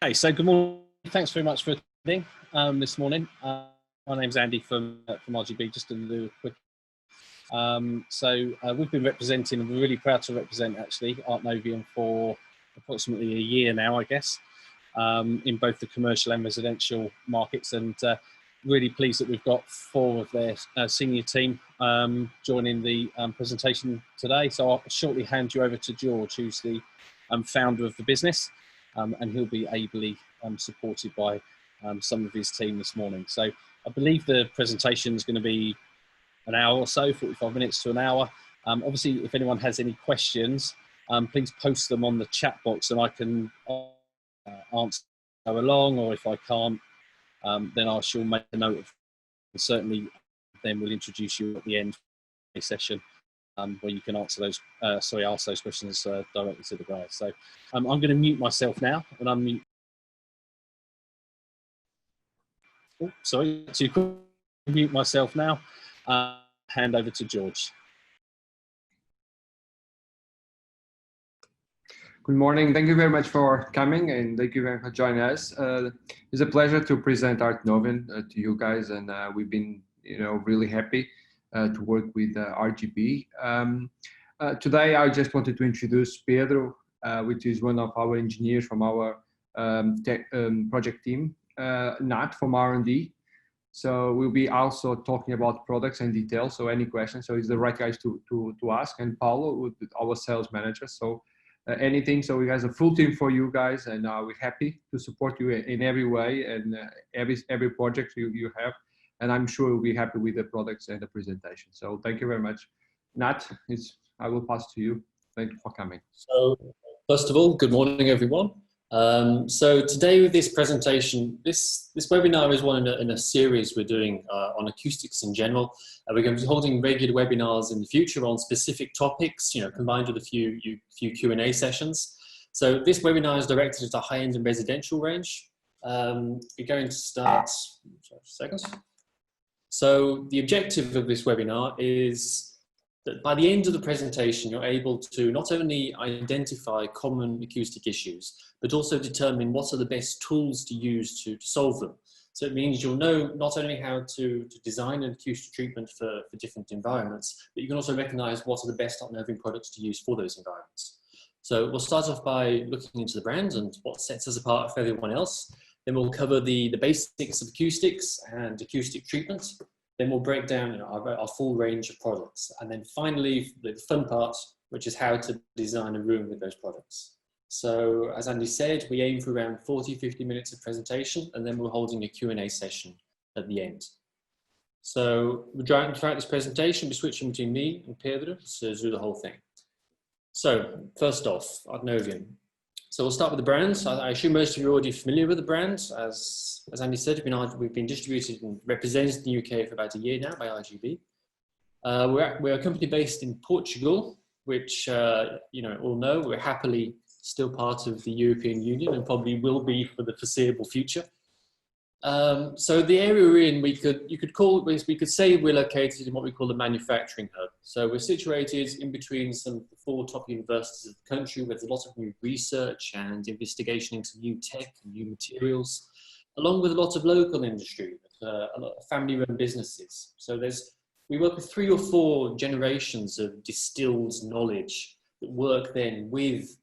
Okay, so good morning. Thanks very much for attending this morning. My name's Andy from RGB. Just to do a quick. We've been representing, and we're really proud to represent actually Artnovion for approximately a year now, I guess, in both the commercial and residential markets, and really pleased that we've got 4 of their senior team joining the presentation today. So I'll shortly hand you over to George, who's the founder of the business. And he'll be ably supported by some of his team this morning. So I believe the presentation is going to be an hour or so, 45 minutes to an hour. Obviously, if anyone has any questions, please post them on the chat box and I can answer along, or if I can't, then I shall make a note of, and certainly then we'll introduce you at the end of the session. Where you can answer those, ask those questions directly to the guys. So I'm going to mute myself now, and unmute. Oh, sorry, to mute myself now. Hand over to George. Good morning. Thank you very much for coming, and thank you very much for joining us. It's a pleasure to present Artnovion to you guys, and we've been, really happy to work with RGB. Today, I just wanted to introduce Pedro, which is one of our engineers from our project team, Nat from R&D. So we'll be also talking about products and details. So any questions, so he's the right guys to ask. And Paulo, our sales manager. So anything. So we have a full team for you guys, and we're happy to support you in every way and every project you have. And I'm sure we'll be happy with the products and the presentation. So thank you very much. Nat, I will pass to you. Thank you for coming. So first of all, good morning, everyone. So today with this presentation, this webinar is one in a series we're doing on acoustics in general. We're going to be holding regular webinars in the future on specific topics, combined with a few Q&A sessions. So this webinar is directed at the high-end and residential range. We're going to start, sorry, seconds. So the objective of this webinar is that by the end of the presentation, you're able to not only identify common acoustic issues, but also determine what are the best tools to use to solve them. So it means you'll know not only how to design an acoustic treatment for different environments, but you can also recognize what are the best Artnovion products to use for those environments. So we'll start off by looking into the brand and what sets us apart from everyone else. Then we'll cover the basics of acoustics and acoustic treatment. Then we'll break down our full range of products. And then finally, the fun part, which is how to design a room with those products. So as Andy said, we aim for around 40-50 minutes of presentation, and then we're holding a Q&A session at the end. So throughout this presentation, we're switching between me and Pedro to do the whole thing. So first off, Artnovion. So we'll start with the brand. I assume most of you are already familiar with the brand. As Andy said, we've been distributed and represented in the UK for about a year now by RGB. We're a company based in Portugal, which all know we're happily still part of the European Union and probably will be for the foreseeable future. So the area we're in, we could say we're located in what we call the manufacturing hub. So we're situated in between some of the 4 top universities of the country, with a lot of new research and investigation into new tech and new materials, along with a lot of local industry, a lot of family-run businesses. So we work with 3 or 4 generations of distilled knowledge that work then with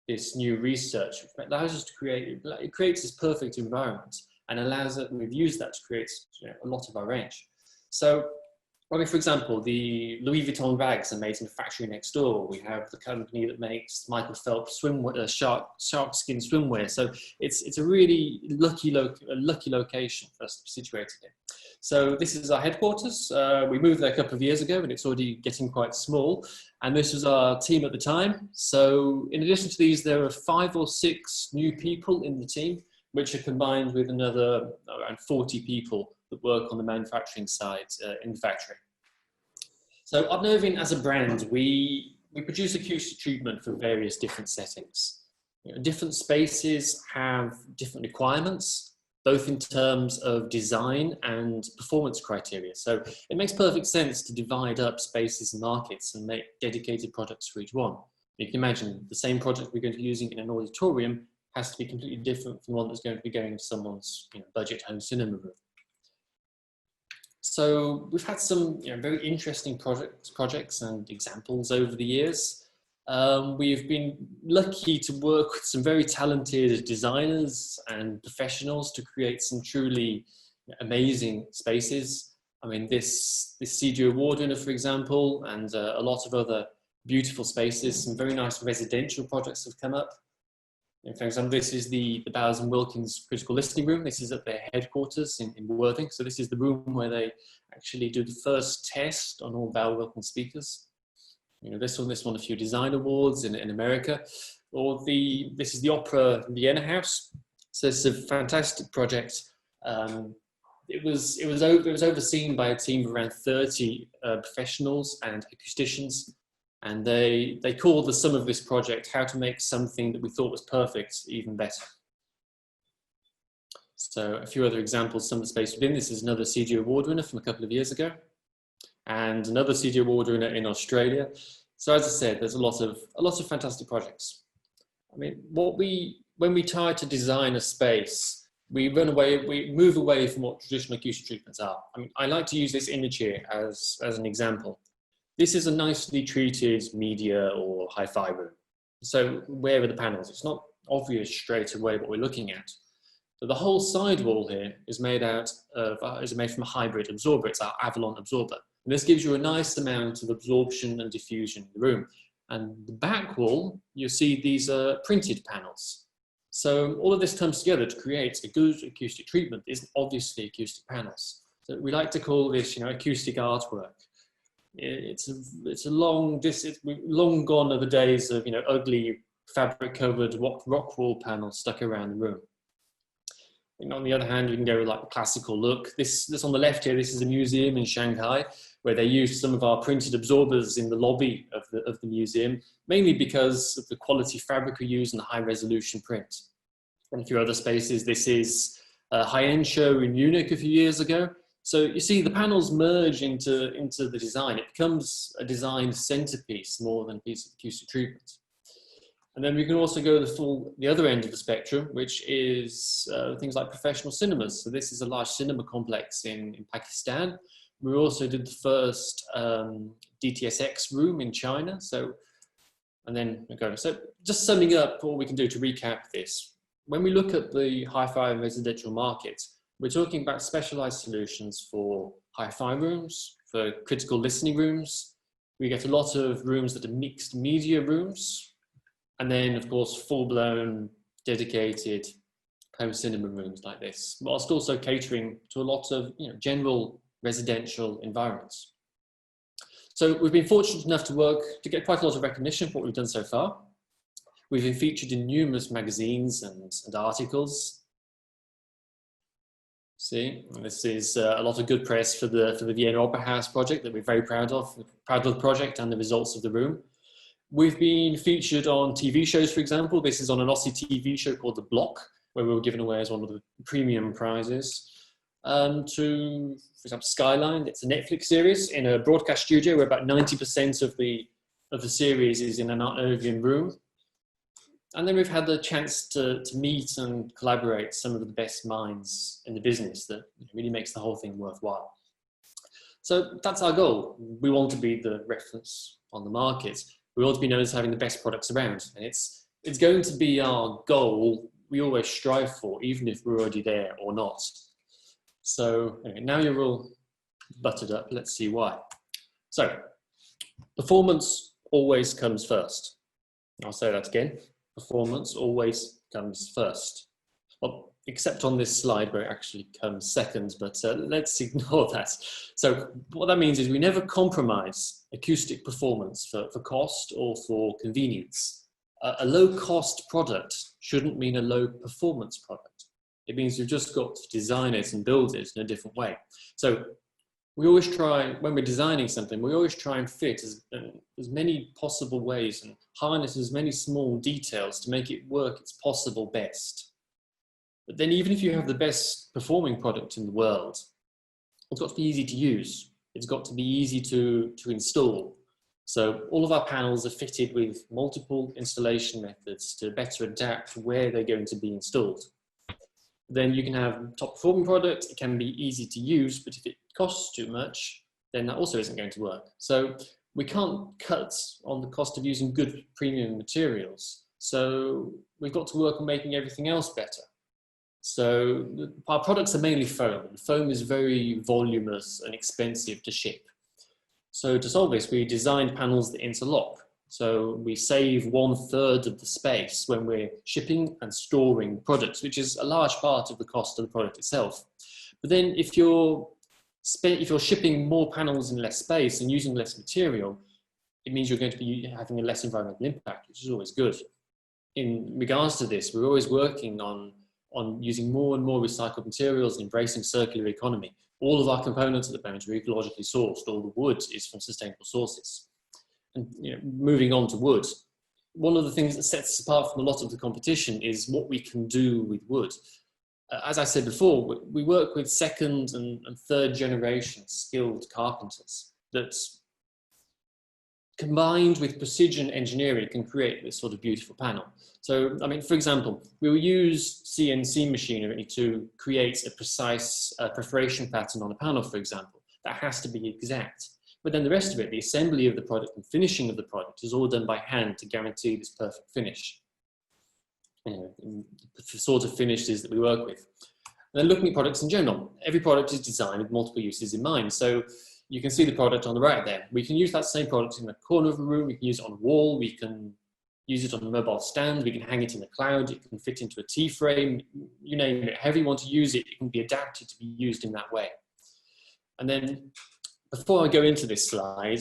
this new research. It allows us to it creates this perfect environment, and allows us, we've used that to create a lot of our range. So, for example, the Louis Vuitton bags are made in a factory next door. We have the company that makes Michael Phelps shark skin swimwear. So it's a really lucky location for us to be situated in. So this is our headquarters. We moved there a couple of years ago, and it's already getting quite small. And this was our team at the time. So in addition to these, there are 5 or 6 new people in the team, which are combined with another around 40 people that work on the manufacturing side in the factory. So Artnovion as a brand, we produce acoustic treatment for various different settings. Different spaces have different requirements, both in terms of design and performance criteria. So it makes perfect sense to divide up spaces and markets and make dedicated products for each one. You can imagine the same product we're going to be using in an auditorium has to be completely different from the one that's going to be going into someone's budget home cinema room. So we've had some very interesting projects and examples over the years. We've been lucky to work with some very talented designers and professionals to create some truly amazing spaces. I mean, this CG Award winner, for example, and a lot of other beautiful spaces. Some very nice residential projects have come up. For example, this is the Bowers and Wilkins Critical Listening Room. This is at their headquarters in Worthing. So this is the room where they actually do the first test on all Bowers Wilkins speakers. This won a few design awards in America. Or this is the Opera Vienna House. So it's a fantastic project. It was overseen by a team of around 30 professionals and acousticians. And they called the sum of this project how to make something that we thought was perfect even better. So a few other examples, some of the space within. This is another CG Award winner from a couple of years ago, and another CG Award winner in Australia. So as I said, there's a lot of fantastic projects. I mean, when we try to design a space, we move away from what traditional acoustic treatments are. I mean, I like to use this image here as an example. This is a nicely treated media or hi-fi room. So where are the panels? It's not obvious straight away what we're looking at. So the whole sidewall here is made from a hybrid absorber. It's our Avalon absorber. And this gives you a nice amount of absorption and diffusion in the room. And the back wall, you see these are printed panels. So all of this comes together to create a good acoustic treatment. Isn't obviously acoustic panels. So we like to call this, acoustic artwork. It's long gone are the days of ugly fabric covered rock wall panels stuck around the room. And on the other hand, you can go with like the classical look. This on the left here, this is a museum in Shanghai where they used some of our printed absorbers in the lobby of the museum, mainly because of the quality fabric we use and the high resolution print. And a few other spaces. This is a high-end show in Munich a few years ago. So you see the panels merge into the design. It becomes a design centerpiece more than a piece of acoustic treatment. And then we can also go the other end of the spectrum, which is things like professional cinemas. So this is a large cinema complex in Pakistan. We also did the first DTSX room in China. So just summing up what we can do to recap this. When we look at the hi-fi residential market, we're talking about specialized solutions for hi-fi rooms, for critical listening rooms. We get a lot of rooms that are mixed media rooms. And then, of course, full-blown, dedicated home cinema rooms like this, whilst also catering to a lot of general residential environments. So we've been fortunate enough to get quite a lot of recognition for what we've done so far. We've been featured in numerous magazines and articles. See, this is a lot of good press for the Vienna Opera House project that we're very proud of the project and the results of the room. We've been featured on TV shows, for example. This is on an Aussie TV show called The Block, where we were given away as one of the premium prizes. For example, Skyline, it's a Netflix series in a broadcast studio where about 90% of the series is in an Artnovion room. And then we've had the chance to meet and collaborate some of the best minds in the business that really makes the whole thing worthwhile. So that's our goal. We want to be the reference on the market. We want to be known as having the best products around. And it's going to be our goal we always strive for, even if we're already there or not. So anyway, now you're all buttered up. Let's see why. So performance always comes first. I'll say that again. Performance always comes first. Well, except on this slide where it actually comes second, but let's ignore that. So what that means is we never compromise acoustic performance for cost or for convenience. A low-cost product shouldn't mean a low-performance product. It means we've just got to design it and build it in a different way. So we always try, when we're designing something, we always try and fit as many possible ways and harness as many small details to make it work its possible best. But then even if you have the best performing product in the world, it's got to be easy to use. It's got to be easy to install. So all of our panels are fitted with multiple installation methods to better adapt where they're going to be installed. Then you can have top performing product, it can be easy to use, but if it costs too much, then that also isn't going to work. So we can't cut on the cost of using good premium materials. So we've got to work on making everything else better. So our products are mainly foam, and foam is very voluminous and expensive to ship. So to solve this, we designed panels that interlock. So we save 1/3 of the space when we're shipping and storing products, which is a large part of the cost of the product itself. But then if you're shipping more panels in less space and using less material, it means you're going to be having a less environmental impact, which is always good. In regards to this, we're always working on using more and more recycled materials and embracing circular economy. All of our components at the moment are ecologically sourced. All the wood is from sustainable sources. And moving on to wood, one of the things that sets us apart from a lot of the competition is what we can do with wood. As I said before, we work with second and third generation skilled carpenters that, combined with precision engineering, can create this sort of beautiful panel. So, I mean, for example, we will use CNC machinery to create a precise perforation pattern on a panel, for example. That has to be exact. But then the rest of it, the assembly of the product and finishing of the product, is all done by hand to guarantee this perfect finish. The sort of finishes that we work with. And then looking at products in general, every product is designed with multiple uses in mind. So you can see the product on the right there. We can use that same product in the corner of a room, we can use it on a wall, we can use it on a mobile stand, we can hang it in the cloud, it can fit into a T-frame, you name it. However you want to use it, it can be adapted to be used in that way. And then, before I go into this slide,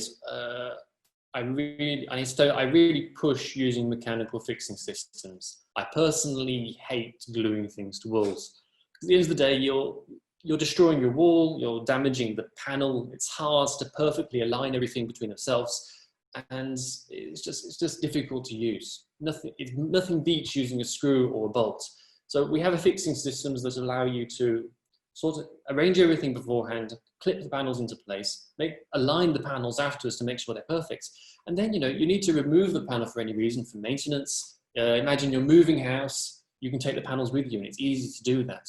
I really push using mechanical fixing systems. I personally hate gluing things to walls. At the end of the day, you're destroying your wall, you're damaging the panel. It's hard to perfectly align everything between themselves, and it's just difficult to use. Nothing beats using a screw or a bolt. So we have fixing systems that allow you to sort of arrange everything beforehand, clip the panels into place, align the panels afterwards to make sure they're perfect. And then, you need to remove the panel for any reason, for maintenance. Imagine you're moving house, you can take the panels with you, and it's easy to do that.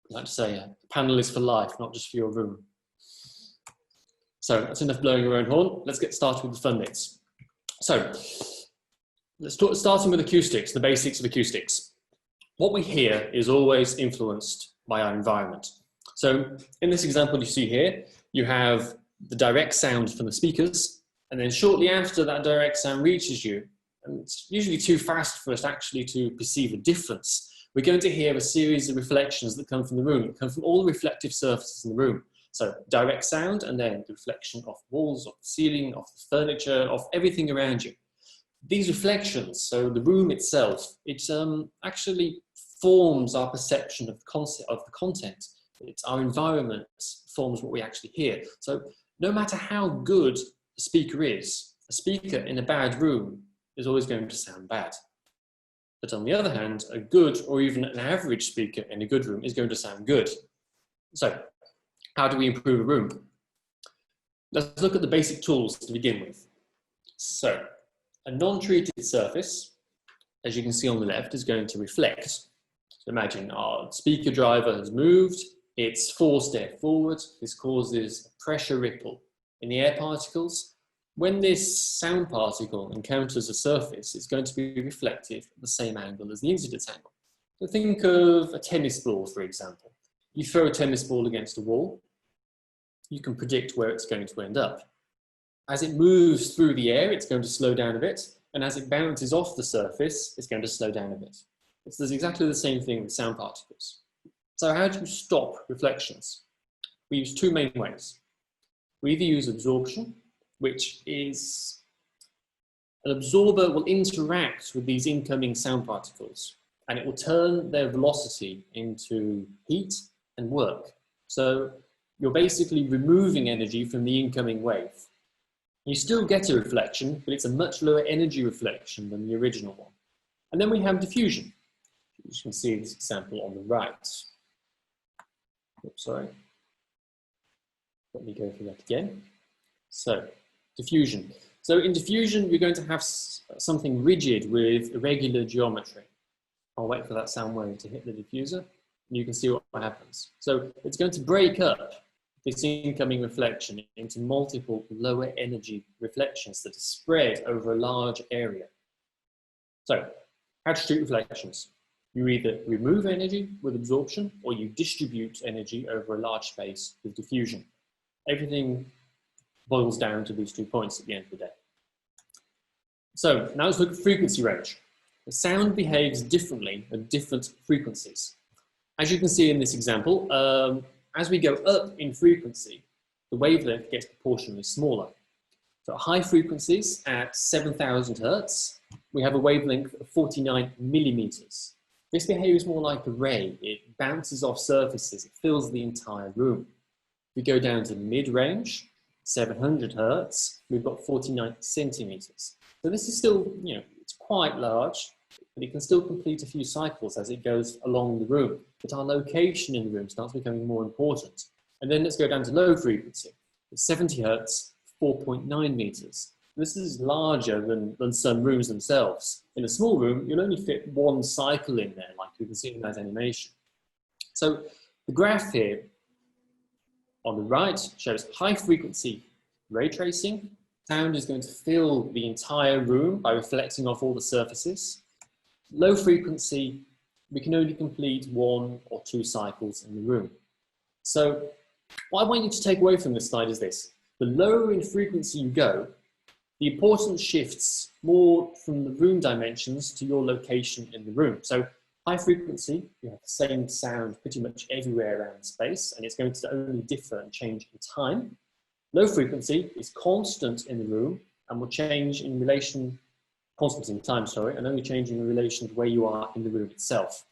I like to say, a panel is for life, not just for your room. So that's enough blowing your own horn. Let's get started with the fun bits. So, starting with acoustics, the basics of acoustics. What we hear is always influenced by our environment. So in this example you see here, you have the direct sound from the speakers, and then shortly after that direct sound reaches you, and it's usually too fast for us actually to perceive a difference, we're going to hear a series of reflections that come from the room, that come from all the reflective surfaces in the room. So direct sound, and then the reflection of walls, of the ceiling, of the furniture, of everything around you. These reflections, so the room itself, it actually forms our perception of the content. It's our environment forms what we actually hear. So no matter how good a speaker is, a speaker in a bad room is always going to sound bad. But on the other hand, a good or even an average speaker in a good room is going to sound good. So how do we improve a room? Let's look at the basic tools to begin with. So a non-treated surface, as you can see on the left, is going to reflect. So imagine our speaker driver has moved, it's forced air forward, this causes a pressure ripple in the air particles. When this sound particle encounters a surface, it's going to be reflective at the same angle as the incidence angle. So think of a tennis ball, for example. You throw a tennis ball against a wall, you can predict where it's going to end up. As it moves through the air, it's going to slow down a bit, and as it bounces off the surface, it's going to slow down a bit. It's exactly the same thing with sound particles. So how do you stop reflections? We use two main ways. We either use absorption, which is an absorber will interact with these incoming sound particles, and it will turn their velocity into heat and work. So you're basically removing energy from the incoming wave. You still get a reflection, but it's a much lower energy reflection than the original one. And then we have diffusion. You can see this example on the right. Oops, sorry. Let me go through that again. So, Diffusion. So in diffusion, we're going to have something rigid with irregular geometry. I'll wait for that sound wave to hit the diffuser, and you can see what happens. So it's going to break up this incoming reflection into multiple lower energy reflections that are spread over a large area. So, how to treat reflections? You either remove energy with absorption, or you distribute energy over a large space with diffusion. Everything boils down to these 2 points at the end of the day. So, now let's look at frequency range. The sound behaves differently at different frequencies. As you can see in this example, as we go up in frequency, the wavelength gets proportionally smaller. So at high frequencies, at 7,000 Hertz, we have a wavelength of 49 millimeters. This behaves more like a ray. It bounces off surfaces. It fills the entire room. If we go down to mid-range, 700 Hertz, we've got 49 centimeters. So this is still, it's quite large, but it can still complete a few cycles as it goes along the room. But our location in the room starts becoming more important. And then let's go down to low frequency. At 70 Hertz, 4.9 meters. This is larger than some rooms themselves. In a small room, you'll only fit one cycle in there, like you can see in that animation. So the graph here on the right shows high frequency ray tracing. Sound is going to fill the entire room by reflecting off all the surfaces. Low frequency, we can only complete 1 or 2 cycles in the room. So what I want you to take away from this slide is this. The lower in frequency you go, the importance shifts more from the room dimensions to your location in the room. So high frequency, you have the same sound pretty much everywhere around the space, and it's going to only differ and change in time. Low frequency is constant in the room and will change in relation, constant in time, sorry, and only change in relation to where you are in the room itself.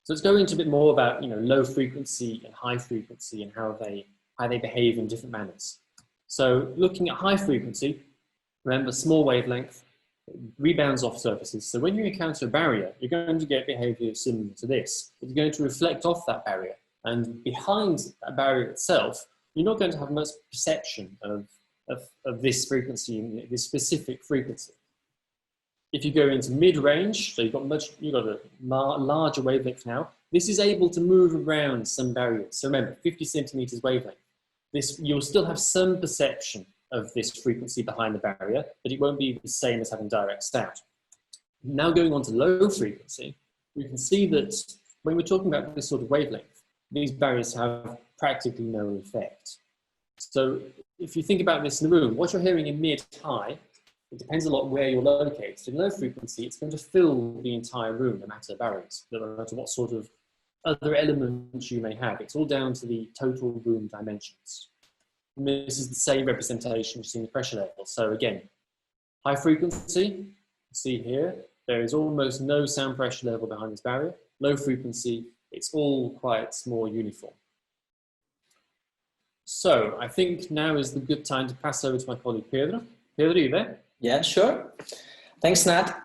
So let's go into a bit more about, low frequency and high frequency and how they behave in different manners. So looking at high frequency, remember small wavelength, rebounds off surfaces. So when you encounter a barrier, you're going to get behavior similar to this. It's going to reflect off that barrier. And behind that barrier itself, you're not going to have much perception of this frequency, this specific frequency. If you go into mid-range, so you've got a larger wavelength now, this is able to move around some barriers. So remember, 50 centimeters wavelength. You'll still have some perception of this frequency behind the barrier, but it won't be the same as having direct sound. Now going on to low frequency, we can see that when we're talking about this sort of wavelength, these barriers have practically no effect. So if you think about this in the room, what you're hearing in mid-high, it depends a lot where you're located. In low frequency, it's going to fill the entire room, no matter barriers, no matter what sort of other elements you may have. It's all down to the total room dimensions. And this is the same representation you see in the pressure level. So again, high frequency, you see here, there is almost no sound pressure level behind this barrier. Low frequency, it's all quite more uniform. So I think now is the good time to pass over to my colleague Pedro. Pedro, are you there? Yeah, sure. Thanks, Nat.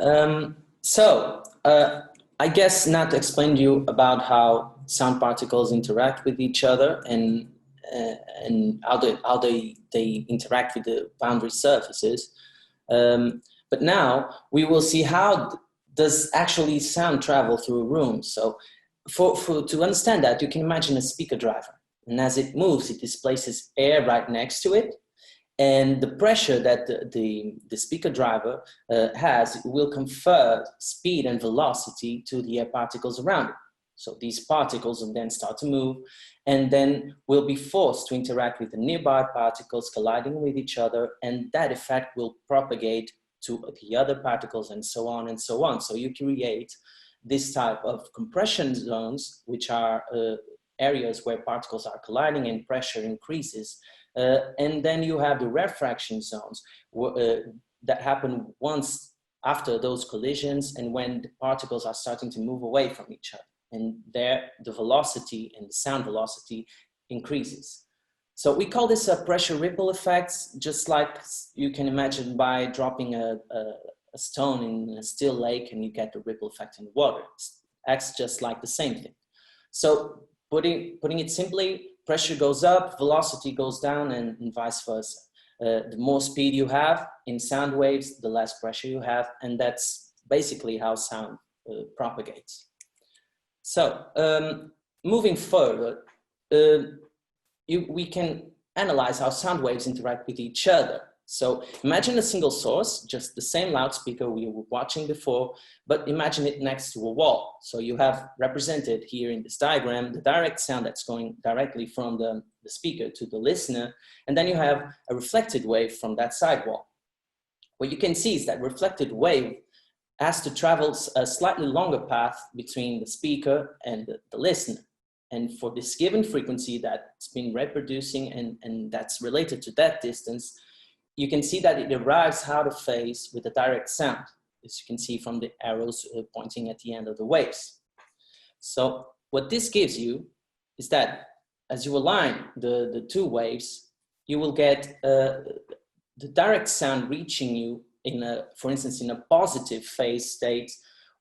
I guess Nat explained to you about how sound particles interact with each other and how they interact with the boundary surfaces. But now we will see how does actually sound travel through a room. So to understand that, you can imagine a speaker driver. And as it moves, it displaces air right next to it. And the pressure that the speaker driver has will confer speed and velocity to the air particles around it. So these particles will then start to move and then will be forced to interact with the nearby particles colliding with each other, and that effect will propagate to the other particles and so on and so on. So you create this type of compression zones, which are areas where particles are colliding and pressure increases. And then you have the refraction zones that happen once after those collisions and when the particles are starting to move away from each other. And there, the velocity and the sound velocity increases. So we call this a pressure ripple effect, just like you can imagine by dropping a stone in a still lake and you get the ripple effect in the water. It acts just like the same thing. So putting it simply, pressure goes up, velocity goes down, and vice versa. The more speed you have in sound waves, the less pressure you have, and that's basically how sound propagates. So moving further, we can analyze how sound waves interact with each other. So imagine a single source, just the same loudspeaker we were watching before, but imagine it next to a wall. So you have represented here in this diagram the direct sound that's going directly from the speaker to the listener, and then you have a reflected wave from that side wall. What you can see is that reflected wave has to travel a slightly longer path between the speaker and the listener. And for this given frequency that's been reproducing and that's related to that distance, you can see that it arrives out of phase with the direct sound, as you can see from the arrows pointing at the end of the waves. So what this gives you is that as you align the two waves, you will get the direct sound reaching you for instance, in a positive phase state,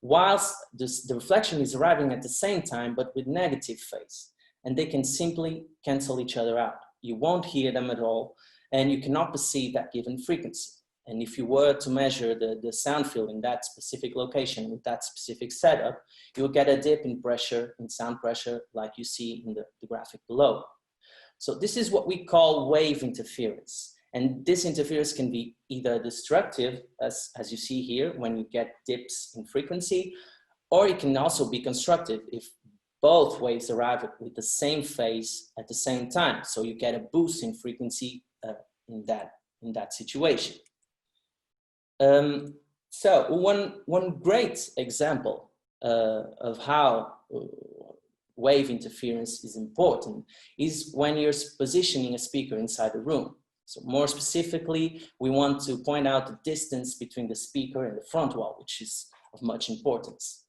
whilst the reflection is arriving at the same time, but with negative phase. And they can simply cancel each other out. You won't hear them at all, and you cannot perceive that given frequency. And if you were to measure the sound field in that specific location with that specific setup, you'll get a dip in pressure, in sound pressure, like you see in the graphic below. So this is what we call wave interference. And this interference can be either destructive, as you see here, when you get dips in frequency, or it can also be constructive if both waves arrive with the same phase at the same time. So you get a boost in frequency in that situation. So one great example of how wave interference is important is when you're positioning a speaker inside the room. So more specifically, we want to point out the distance between the speaker and the front wall, which is of much importance.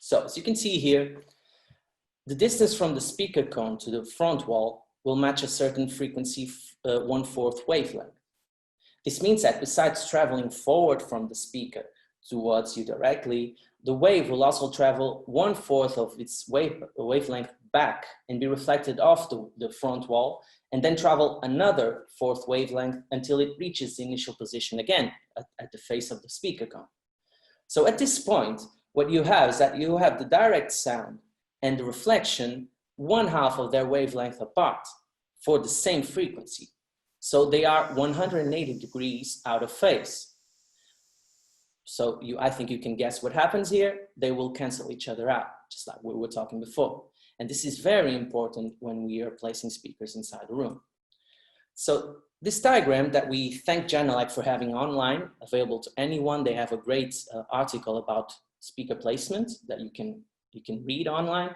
So as you can see here, the distance from the speaker cone to the front wall will match a certain frequency 1/4 wavelength. This means that besides traveling forward from the speaker towards you directly, the wave will also travel 1/4 of its wavelength back and be reflected off the front wall, and then travel another 1/4 wavelength until it reaches the initial position again at the face of the speaker cone. So at this point, what you have is that you have the direct sound and the reflection 1/2 of their wavelength apart for the same frequency. So they are 180 degrees out of phase. So I think you can guess what happens here. They will cancel each other out, just like we were talking before. And this is very important when we are placing speakers inside the room. So this diagram that we thank Genelec for having online, available to anyone. They have a great article about speaker placement that you can read online.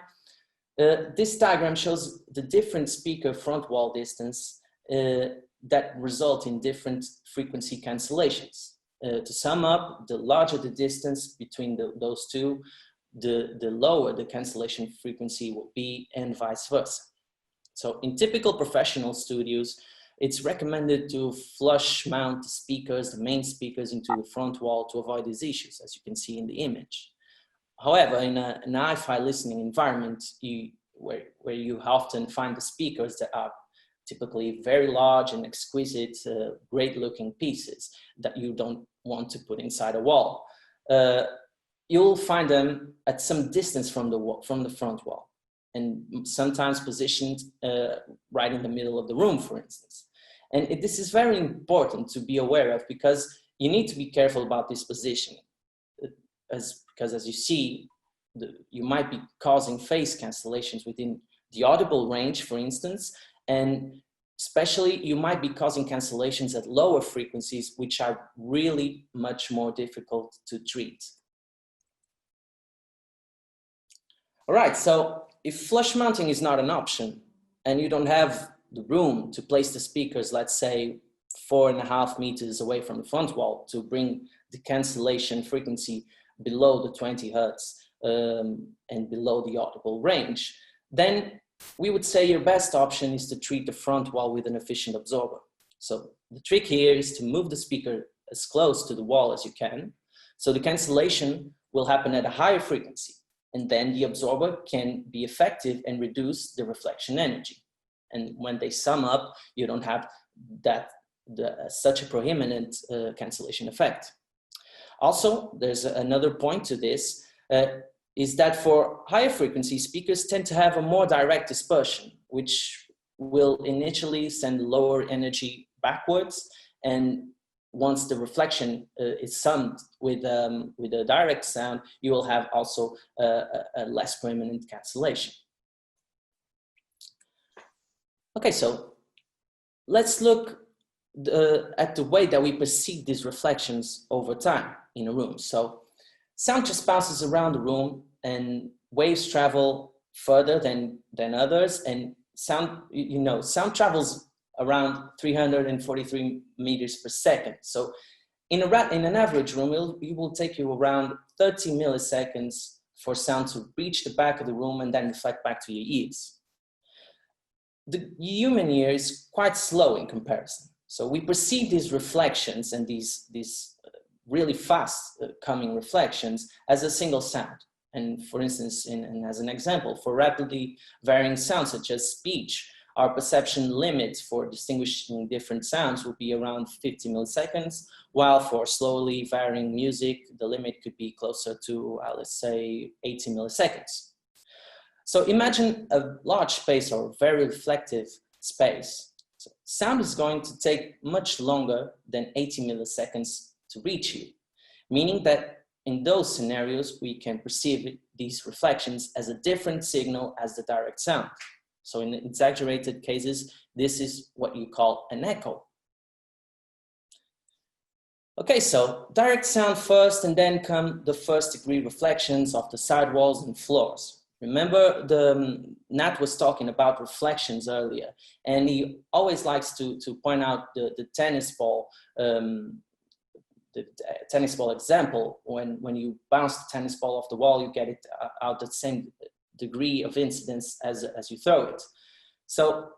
This diagram shows the different speaker front wall distance that result in different frequency cancellations. To sum up, the larger the distance between those two, the lower the cancellation frequency will be, and vice versa. So in typical professional studios, it's recommended to flush mount the speakers, the main speakers, into the front wall to avoid these issues, as you can see in the image. However, in an hi-fi listening environment, where you often find the speakers that are typically very large and exquisite, great-looking pieces that you don't want to put inside a wall, you'll find them at some distance from the front wall, and sometimes positioned right in the middle of the room, for instance. And this is very important to be aware of, because you need to be careful about this positioning, because as you see, you might be causing phase cancellations within the audible range, for instance, and especially you might be causing cancellations at lower frequencies, which are really much more difficult to treat. All right, so if flush mounting is not an option and you don't have the room to place the speakers, let's say 4.5 meters away from the front wall to bring the cancellation frequency below the 20 Hertz and below the audible range, then we would say your best option is to treat the front wall with an efficient absorber. So the trick here is to move the speaker as close to the wall as you can, so the cancellation will happen at a higher frequency, and then the absorber can be effective and reduce the reflection energy. And when they sum up, you don't have that such a prominent cancellation effect. Also, there's another point to this, is that for higher frequency, speakers tend to have a more direct dispersion, which will initially send lower energy backwards, and once the reflection is summed with a direct sound, you will have also a less prominent cancellation. Okay, so let's look at the way that we perceive these reflections over time in a room. So sound just bounces around the room, and waves travel further than others, and sound, sound travels around 343 meters per second. So in an average room, it will take you around 30 milliseconds for sound to reach the back of the room and then reflect back to your ears. The human ear is quite slow in comparison. So we perceive these reflections and these really fast coming reflections as a single sound. And for instance, and as an example, for rapidly varying sounds such as speech, our perception limit for distinguishing different sounds will be around 50 milliseconds, while for slowly varying music, the limit could be closer to, let's say, 80 milliseconds. So imagine a large space or very reflective space. So sound is going to take much longer than 80 milliseconds to reach you, meaning that in those scenarios, we can perceive these reflections as a different signal as the direct sound. So in exaggerated cases, this is what you call an echo. Okay, so direct sound first, and then come the first degree reflections of the sidewalls and floors. Remember, Nat was talking about reflections earlier, and he always likes to point out the tennis ball example. When you bounce the tennis ball off the wall, you get it out the same degree of incidence as you throw it. So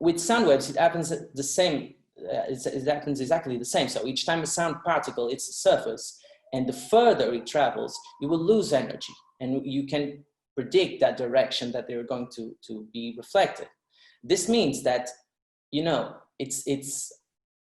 with sound waves, it happens the same. It happens exactly the same. So each time a sound particle hits the surface, and the further it travels, you will lose energy, and you can predict that direction that they're going to be reflected. This means that, it's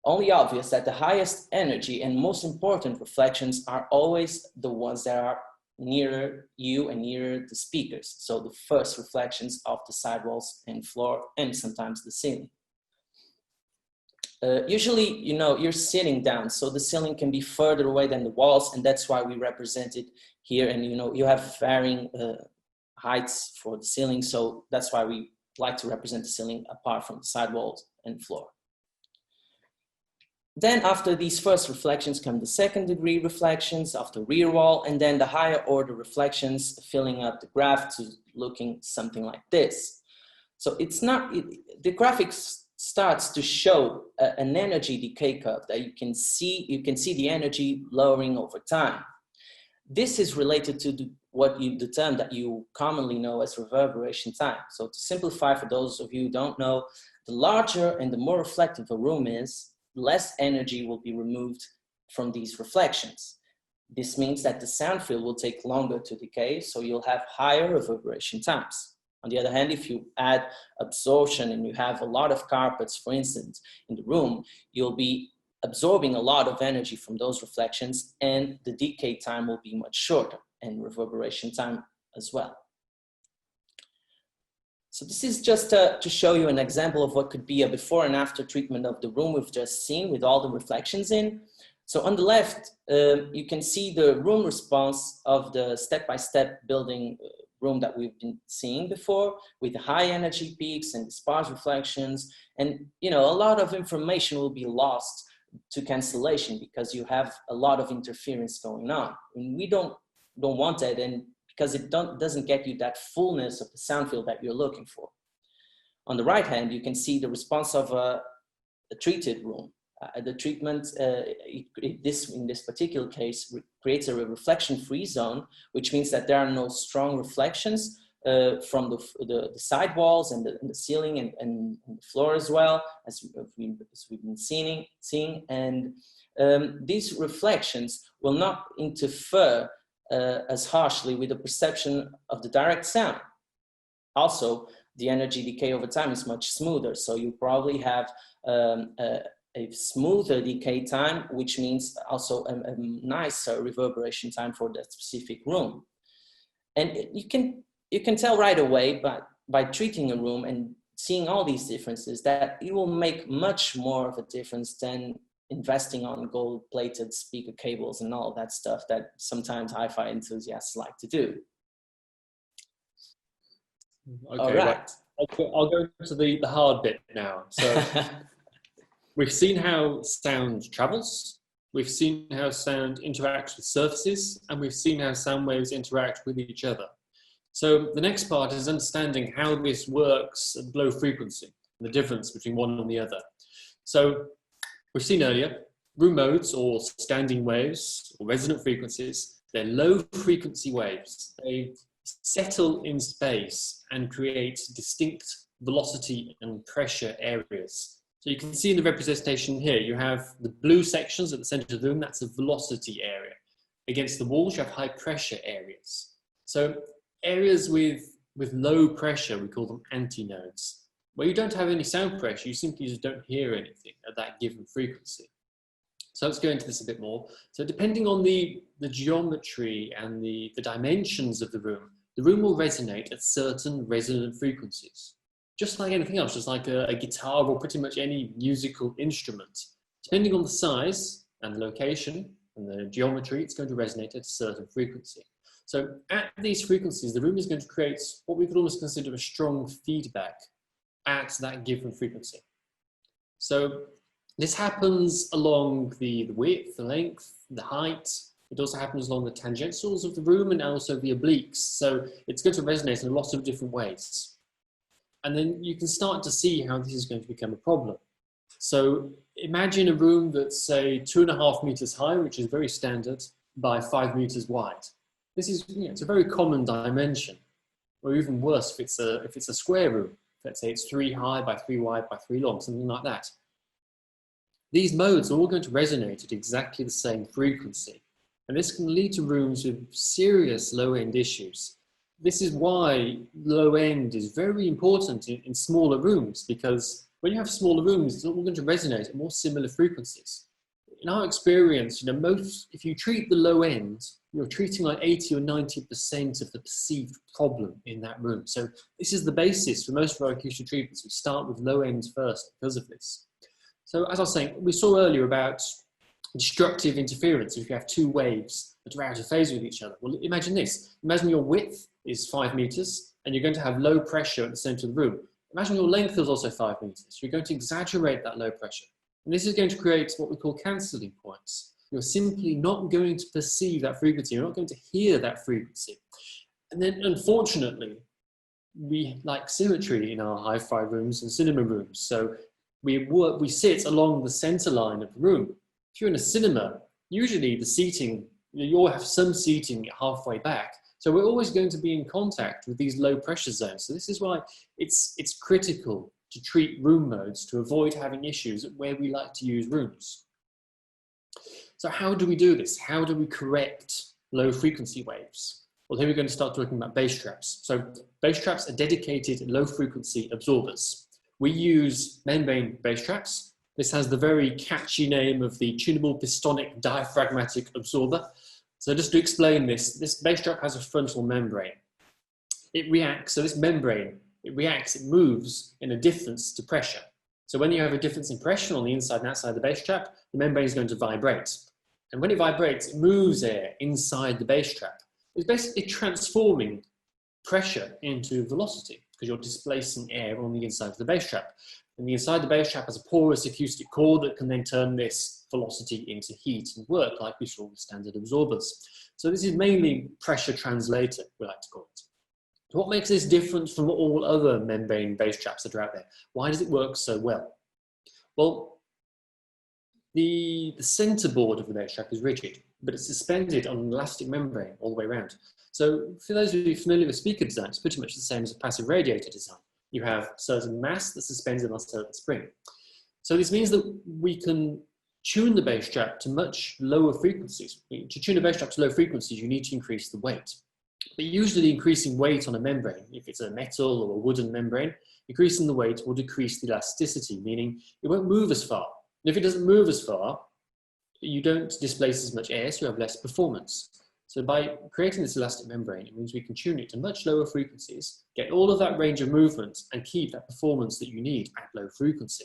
only obvious that the highest energy and most important reflections are always the ones that are nearer you and nearer the speakers. So the first reflections of the sidewalls and floor, and sometimes the ceiling. Usually, you're sitting down, so the ceiling can be further away than the walls, and that's why we represent it here. And you have varying heights for the ceiling, so that's why we like to represent the ceiling apart from the sidewalls and floor. Then after these first reflections come the second degree reflections of the rear wall, and then the higher order reflections filling up the graph to looking something like this. So the graphics starts to show an energy decay curve that you can see the energy lowering over time. This is related to the term that you commonly know as reverberation time. So to simplify for those of you who don't know, the larger and the more reflective a room is, less energy will be removed from these reflections. This means that the sound field will take longer to decay, so you'll have higher reverberation times. On the other hand, if you add absorption and you have a lot of carpets, for instance, in the room, you'll be absorbing a lot of energy from those reflections, and the decay time will be much shorter, and reverberation time as well. So this is just to show you an example of what could be a before and after treatment of the room we've just seen with all the reflections in. So on the left, you can see the room response of the step-by-step building room that we've been seeing before, with high energy peaks and sparse reflections. And a lot of information will be lost to cancellation because you have a lot of interference going on. And we don't want that, and because it doesn't get you that fullness of the sound field that you're looking for. On the right hand, you can see the response of a treated room. The treatment, in this particular case, creates a reflection-free zone, which means that there are no strong reflections from the sidewalls and the ceiling and the floor as well, as we've been seeing. And these reflections will not interfere as harshly with the perception of the direct sound. Also, the energy decay over time is much smoother, so you probably have a smoother decay time, which means also a nicer reverberation time for that specific room. And you can tell right away, but by treating a room and seeing all these differences, that it will make much more of a difference than investing on gold-plated speaker cables and all that stuff that sometimes hi-fi enthusiasts like to do. Okay, all right. I'll go to the hard bit now. So we've seen how sound travels, we've seen how sound interacts with surfaces, and we've seen how sound waves interact with each other. So the next part is understanding how this works at low frequency, and the difference between one and the other. So we've seen earlier, room modes or standing waves or resonant frequencies, they're low frequency waves. They settle in space and create distinct velocity and pressure areas. So you can see in the representation here, you have the blue sections at the center of the room, that's a velocity area. Against the walls, you have high pressure areas. So areas with low pressure, we call them antinodes. Where you don't have any sound pressure, you simply just don't hear anything at that given frequency. So let's go into this a bit more. So depending on the geometry and the dimensions of the room will resonate at certain resonant frequencies. Just like anything else, just like a guitar or pretty much any musical instrument. Depending on the size and the location and the geometry, it's going to resonate at a certain frequency. So at these frequencies, the room is going to create what we could almost consider a strong feedback at that given frequency. So this happens along the width, the length, the height. It also happens along the tangentials of the room and also the obliques. So it's going to resonate in a lot of different ways. And then you can start to see how this is going to become a problem. So imagine a room that's, say, 2.5 meters high, which is very standard, by 5 meters wide. This is, it's a very common dimension. Or even worse, if it's a square room. Let's say it's 3 high by 3 wide by 3 long, something like that. These modes are all going to resonate at exactly the same frequency. And this can lead to rooms with serious low-end issues. This is why low-end is very important in smaller rooms, because when you have smaller rooms, it's all going to resonate at more similar frequencies. In our experience, if you treat the low end, you're treating like 80 or 90% of the perceived problem in that room. So this is the basis for most of our acoustic treatments. We start with low end first because of this. So as I was saying, we saw earlier about destructive interference if you have 2 waves that are out of phase with each other. Well, imagine this. Imagine your width is 5 meters and you're going to have low pressure at the center of the room. Imagine your length is also 5 meters. You're going to exaggerate that low pressure. And this is going to create what we call cancelling points. You're simply not going to perceive that frequency. You're not going to hear that frequency. And then, unfortunately, we like symmetry in our hi-fi rooms and cinema rooms. So we sit along the center line of the room. If you're in a cinema, usually the seating, you all have some seating halfway back. So we're always going to be in contact with these low pressure zones. So this is why it's critical to treat room modes to avoid having issues where we like to use rooms. So how do we do this? How do we correct low frequency waves? Well, here we're going to start talking about bass traps. So bass traps are dedicated low frequency absorbers. We use membrane bass traps. This has the very catchy name of the tunable pistonic diaphragmatic absorber. So just to explain this bass trap has a frontal membrane. It reacts, so this membrane, it moves in a difference to pressure. So when you have a difference in pressure on the inside and outside of the bass trap, the membrane is going to vibrate. And when it vibrates, it moves air inside the bass trap. It's basically transforming pressure into velocity because you're displacing air on the inside of the bass trap. And the inside of the bass trap has a porous acoustic core that can then turn this velocity into heat and work like we saw with standard absorbers. So this is mainly pressure translator, we like to call it. So what makes this different from all other membrane bass traps that are out there? Why does it work so well? Well, the center board of the bass trap is rigid, but it's suspended on an elastic membrane all the way around. So for those of you familiar with speaker design, it's pretty much the same as a passive radiator design. You have certain mass that's suspended on a certain spring. So this means that we can tune the bass trap to much lower frequencies. To tune a bass trap to low frequencies, you need to increase the weight. But usually increasing weight on a membrane, if it's a metal or a wooden membrane, increasing the weight will decrease the elasticity, meaning it won't move as far. And if it doesn't move as far, you don't displace as much air, so you have less performance. So by creating this elastic membrane, it means we can tune it to much lower frequencies, get all of that range of movement, and keep that performance that you need at low frequency.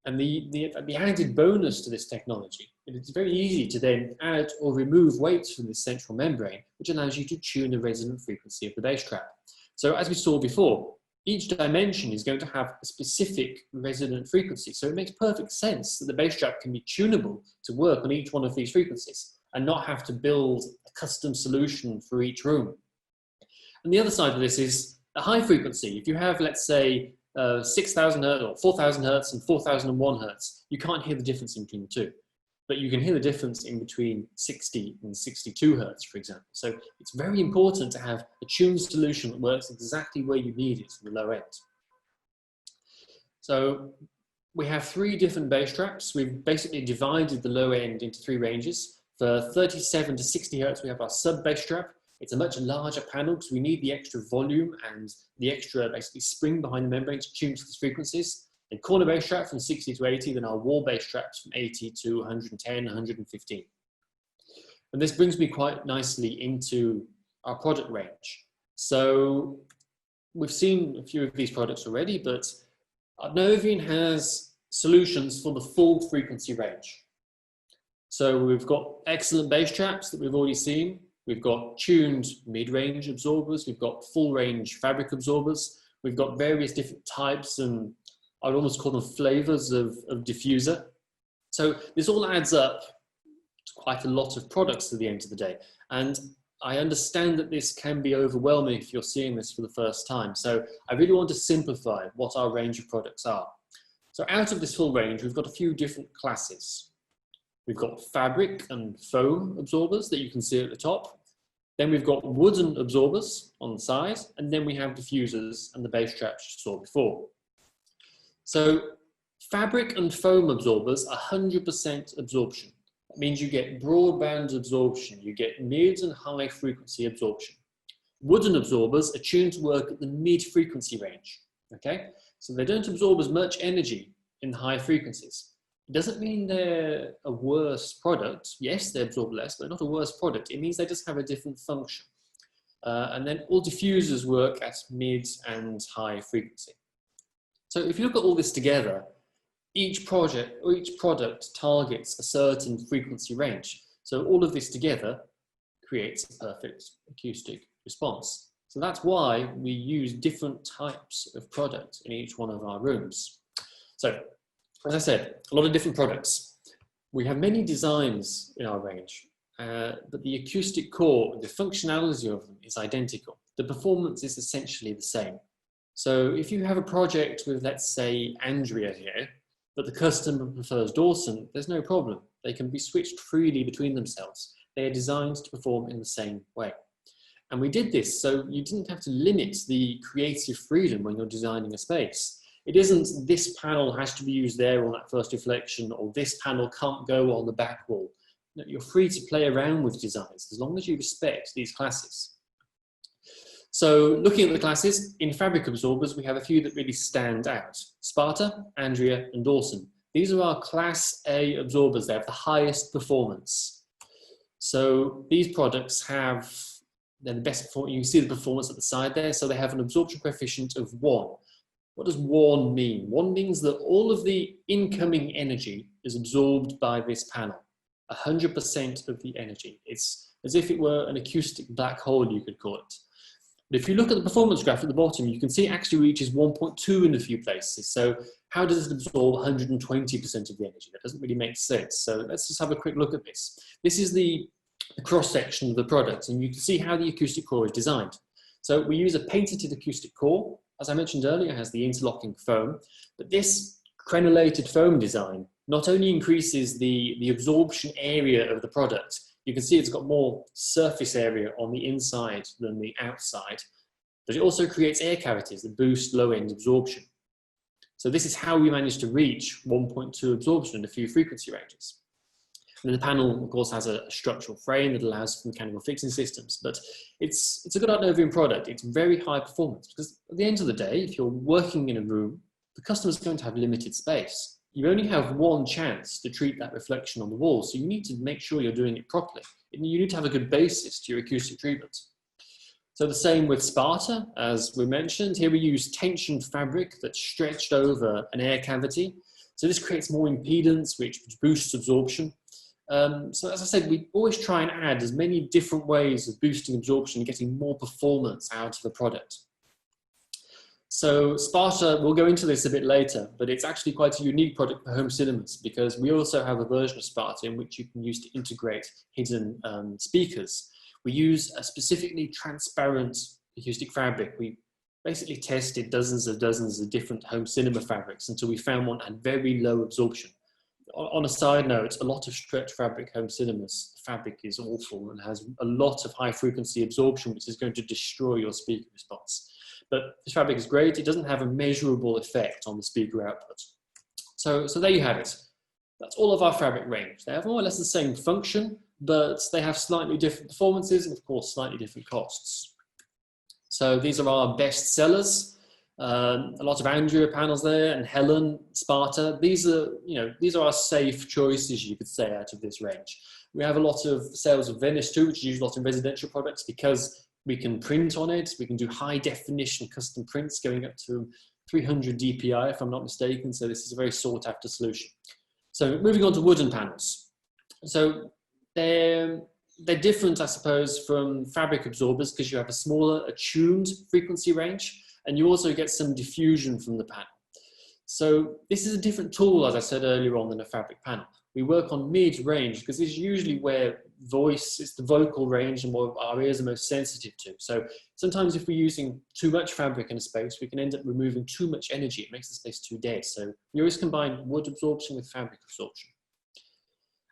And the added bonus to this technology, it's very easy to then add or remove weights from this central membrane, which allows you to tune the resonant frequency of the bass trap. So as we saw before, each dimension is going to have a specific resonant frequency. So it makes perfect sense that the bass trap can be tunable to work on each one of these frequencies and not have to build a custom solution for each room. And the other side of this is a high frequency. If you have, let's say, 6,000 hertz or 4,000 hertz and 4,001 hertz, you can't hear the difference in between the two. But you can hear the difference in between 60 and 62 hertz, for example. So it's very important to have a tuned solution that works exactly where you need it from the low end. So we have 3 different bass traps. We've basically divided the low end into 3 ranges. For 37 to 60 hertz, we have our sub bass trap. It's a much larger panel because we need the extra volume and the extra basically spring behind the membrane to tune to these frequencies. And corner bass trap from 60 to 80, then our wall bass traps from 80 to 110, 115. And this brings me quite nicely into our product range. So we've seen a few of these products already, but Artnovion has solutions for the full frequency range. So we've got excellent bass traps that we've already seen. We've got tuned mid-range absorbers. We've got full-range fabric absorbers. We've got various different types and I'd almost call them flavors of diffuser. So this all adds up to quite a lot of products at the end of the day. And I understand that this can be overwhelming if you're seeing this for the first time. So I really want to simplify what our range of products are. So out of this full range, we've got a few different classes. We've got fabric and foam absorbers that you can see at the top. Then we've got wooden absorbers on the side, and then we have diffusers and the bass traps you saw before. So fabric and foam absorbers are 100% absorption. That means you get broadband absorption, you get mid and high frequency absorption. Wooden absorbers are tuned to work at the mid frequency range, okay? So they don't absorb as much energy in the high frequencies. It doesn't mean they're a worse product. Yes, they absorb less, but not a worse product. It means they just have a different function. And then all diffusers work at mid and high frequency. So if you look at all this together, each project or each product targets a certain frequency range. So all of this together creates a perfect acoustic response. So that's why we use different types of product in each one of our rooms. So as I said, a lot of different products. We have many designs in our range, but the acoustic core, the functionality of them is identical. The performance is essentially the same. So if you have a project with, let's say, Andrea here, but the customer prefers Dawson, there's no problem. They can be switched freely between themselves. They are designed to perform in the same way. And we did this so you didn't have to limit the creative freedom when you're designing a space. It isn't this panel has to be used there on that first reflection, or this panel can't go on the back wall. No, you're free to play around with designs as long as you respect these classes. So looking at the classes, in fabric absorbers, we have a few that really stand out. Sparta, Andrea, and Dawson. These are our Class A absorbers. They have the highest performance. So these products have, they're the best performance. You can see the performance at the side there. So they have an absorption coefficient of 1. What does 1 mean? 1 means that all of the incoming energy is absorbed by this panel. 100% of the energy. It's as if it were an acoustic black hole, you could call it. But if you look at the performance graph at the bottom, you can see it actually reaches 1.2 in a few places. So how does it absorb 120% of the energy? That doesn't really make sense. So let's just have a quick look at this. This is the cross-section of the product, and you can see how the acoustic core is designed. So we use a patented acoustic core. As I mentioned earlier, it has the interlocking foam, but this crenulated foam design not only increases the absorption area of the product, you can see it's got more surface area on the inside than the outside, but it also creates air cavities that boost low-end absorption. So this is how we managed to reach 1.2 absorption in a few frequency ranges. And the panel, of course, has a structural frame that allows for mechanical fixing systems, but it's a good Artnovion product. It's very high performance because at the end of the day, if you're working in a room, the customer's going to have limited space. you only have one chance to treat that reflection on the wall. So you need to make sure you're doing it properly. You need to have a good basis to your acoustic treatment. So the same with Sparta, as we mentioned. Here we use tensioned fabric that's stretched over an air cavity. So this creates more impedance, which boosts absorption. So as I said, we always try and add as many different ways of boosting absorption and getting more performance out of the product. So Sparta, we'll go into this a bit later, but it's actually quite a unique product for home cinemas because we also have a version of Sparta in which you can use to integrate hidden speakers. We use a specifically transparent acoustic fabric. We basically tested dozens of different home cinema fabrics until we found one that had very low absorption. On a side note, a lot of stretch fabric home cinemas, the fabric is awful and has a lot of high frequency absorption, which is going to destroy your speaker response. But this fabric is great. It doesn't have a measurable effect on the speaker output. So there you have it. That's all of our fabric range. They have more or less the same function, but they have slightly different performances and of course slightly different costs. So these are our best sellers. A lot of Andrea panels there, and Helen, Sparta. These are our safe choices, you could say, out of this range. We have a lot of sales of Venice too, which is used a lot in residential products because we can print on it. We can do high definition custom prints going up to 300 dpi, if I'm not mistaken. So this is a very sought after solution. So moving on to wooden panels. So they're different, I suppose, from fabric absorbers because you have a smaller attuned frequency range. And you also get some diffusion from the panel. So this is a different tool, as I said earlier on, than a fabric panel. We work on mid-range because this is usually where voice is the vocal range and what our ears are most sensitive to. So sometimes if we're using too much fabric in a space, we can end up removing too much energy. It makes the space too dead. So we always combine wood absorption with fabric absorption.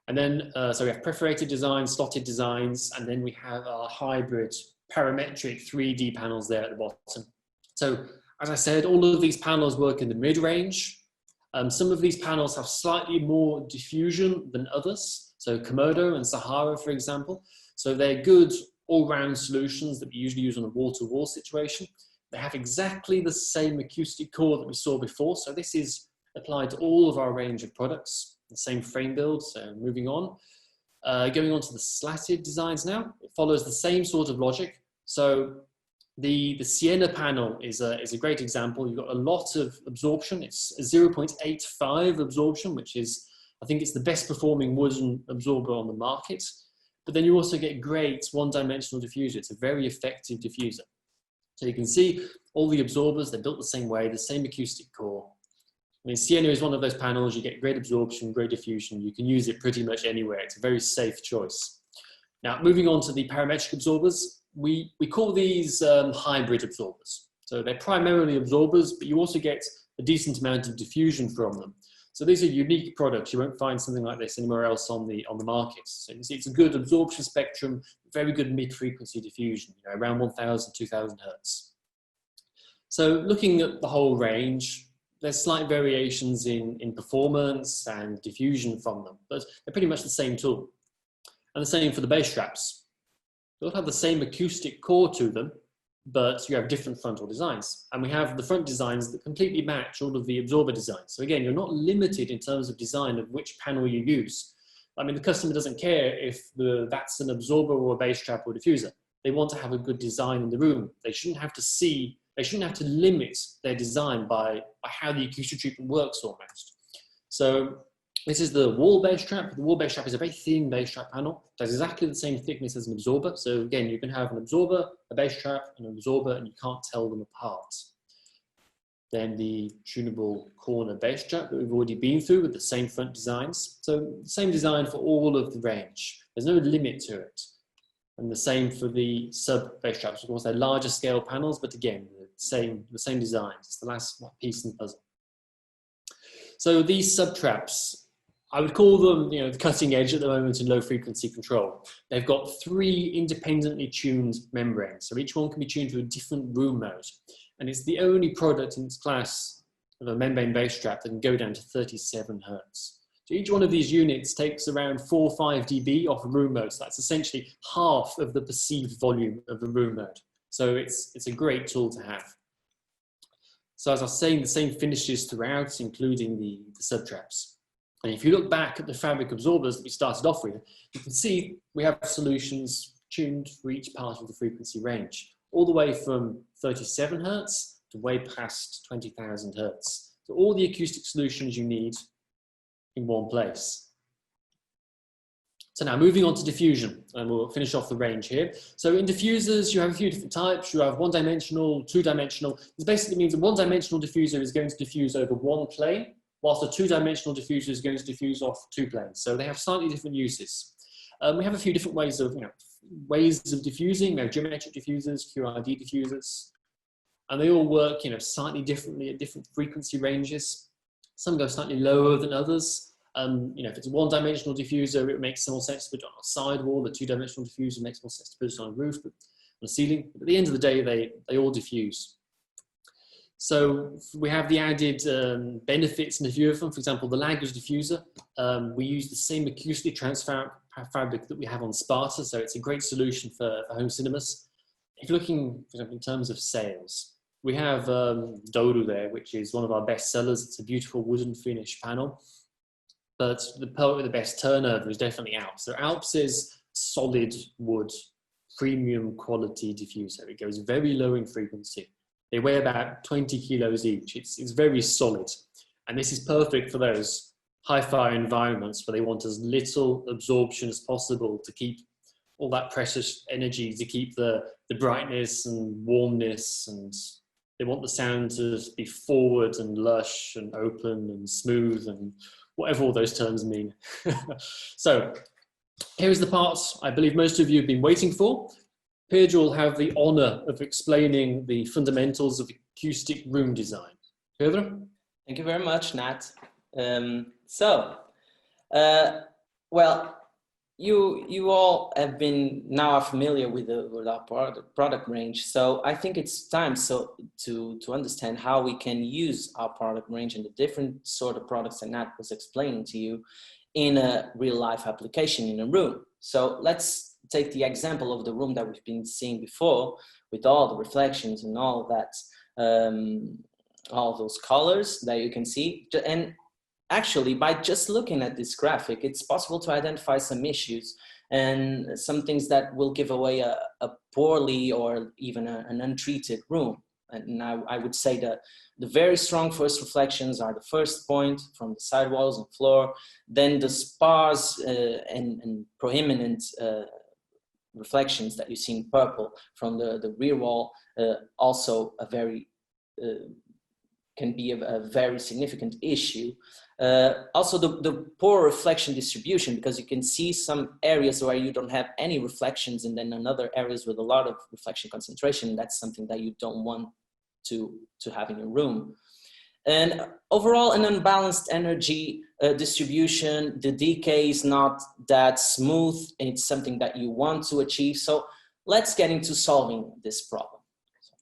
And then, so we have perforated designs, slotted designs, and then we have our hybrid parametric 3D panels there at the bottom. So, as I said, all of these panels work in the mid-range. Some of these panels have slightly more diffusion than others. So Komodo and Sahara, for example. So they're good all-round solutions that we usually use on a wall-to-wall situation. They have exactly the same acoustic core that we saw before. So this is applied to all of our range of products, the same frame build. So moving on. Going on to the slatted designs now. It follows the same sort of logic. So the Sienna panel is a great example. You've got a lot of absorption. It's a 0.85 absorption, which is, I think it's the best performing wooden absorber on the market. But then you also get great one-dimensional diffuser. It's a very effective diffuser. So you can see all the absorbers, they're built the same way, the same acoustic core. I mean, Sienna is one of those panels. You get great absorption, great diffusion. You can use it pretty much anywhere. It's a very safe choice. Now, moving on to the parametric absorbers. We call these hybrid absorbers. So they're primarily absorbers, but you also get a decent amount of diffusion from them. So these are unique products. You won't find something like this anywhere else on the market. So you see it's a good absorption spectrum, very good mid-frequency diffusion, around 1,000, 2,000 hertz. So looking at the whole range, there's slight variations in performance and diffusion from them, but they're pretty much the same tool. And the same for the bass traps. They all have the same acoustic core to them, but you have different frontal designs. And we have the front designs that completely match all of the absorber designs. So again, you're not limited in terms of design of which panel you use. I mean, the customer doesn't care if that's an absorber or a bass trap or diffuser. They want to have a good design in the room. They shouldn't have to limit their design by how the acoustic treatment works almost. So this is the wall bass trap. The wall bass trap is a very thin bass trap panel. It has exactly the same thickness as an absorber. So again, you can have an absorber, a bass trap, and an absorber, and you can't tell them apart. Then the tunable corner bass trap that we've already been through with the same front designs. So the same design for all of the range. There's no limit to it. And the same for the sub bass traps. Of course, they're larger scale panels, but again, the same designs. It's the last piece in the puzzle. So these sub traps, I would call them, the cutting edge at the moment in low frequency control. They've got 3 independently tuned membranes. So each one can be tuned to a different room mode. And it's the only product in its class of a membrane bass trap that can go down to 37 hertz. So each one of these units takes around 4 or 5 dB off a room mode. So that's essentially half of the perceived volume of the room mode. So it's a great tool to have. So as I was saying, the same finishes throughout, including the subtraps. And if you look back at the fabric absorbers that we started off with, you can see we have solutions tuned for each part of the frequency range, all the way from 37 Hertz to way past 20,000 Hertz. So all the acoustic solutions you need in one place. So now moving on to diffusion, and we'll finish off the range here. So in diffusers, you have a few different types. You have one-dimensional, two-dimensional. This basically means a one-dimensional diffuser is going to diffuse over one plane, whilst a two-dimensional diffuser is going to diffuse off two planes. So they have slightly different uses. We have a few different ways of, diffusing. We have geometric diffusers, QID diffusers, and they all work, slightly differently at different frequency ranges. Some go slightly lower than others. If it's a one-dimensional diffuser, it makes more sense to put it on a sidewall. The two-dimensional diffuser makes more sense to put it on a roof, but on a ceiling. But at the end of the day, they all diffuse. So we have the added benefits in a few of them. For example, the language diffuser. We use the same acoustic transfer fabric that we have on Sparta, so it's a great solution for home cinemas. If you're looking, for example, in terms of sales, we have Dodo there, which is one of our best sellers. It's a beautiful wooden finish panel. But the part with the best turnover is definitely Alps. So Alps is solid wood, premium quality diffuser. It goes very low in frequency. They weigh about 20 kilos each. It's very solid. And this is perfect for those hi-fi environments where they want as little absorption as possible to keep all that precious energy, to keep the brightness and warmness, and they want the sound to be forward and lush and open and smooth and whatever all those terms mean. So here's the parts I believe most of you have been waiting for. Pedro will have the honor of explaining the fundamentals of acoustic room design. Pedro? Thank you very much, Nat. Well, you all have been now familiar with our product range. So I think it's time to understand how we can use our product range and the different sort of products that Nat was explaining to you in a real life application in a room. So let's take the example of the room that we've been seeing before with all the reflections and all that, all those colors that you can see. And actually, by just looking at this graphic, it's possible to identify some issues and some things that will give away a poorly or even an untreated room. And I would say that the very strong first reflections are the first point from the sidewalls and floor, then the sparse and prominent reflections that you see in purple from the rear wall, also a very can be a very significant issue. Also the poor reflection distribution, because you can see some areas where you don't have any reflections and then another areas with a lot of reflection concentration. That's something that you don't want to have in your room. And overall, an unbalanced energy distribution. The decay is not that smooth, and it's something that you want to achieve. So let's get into solving this problem. So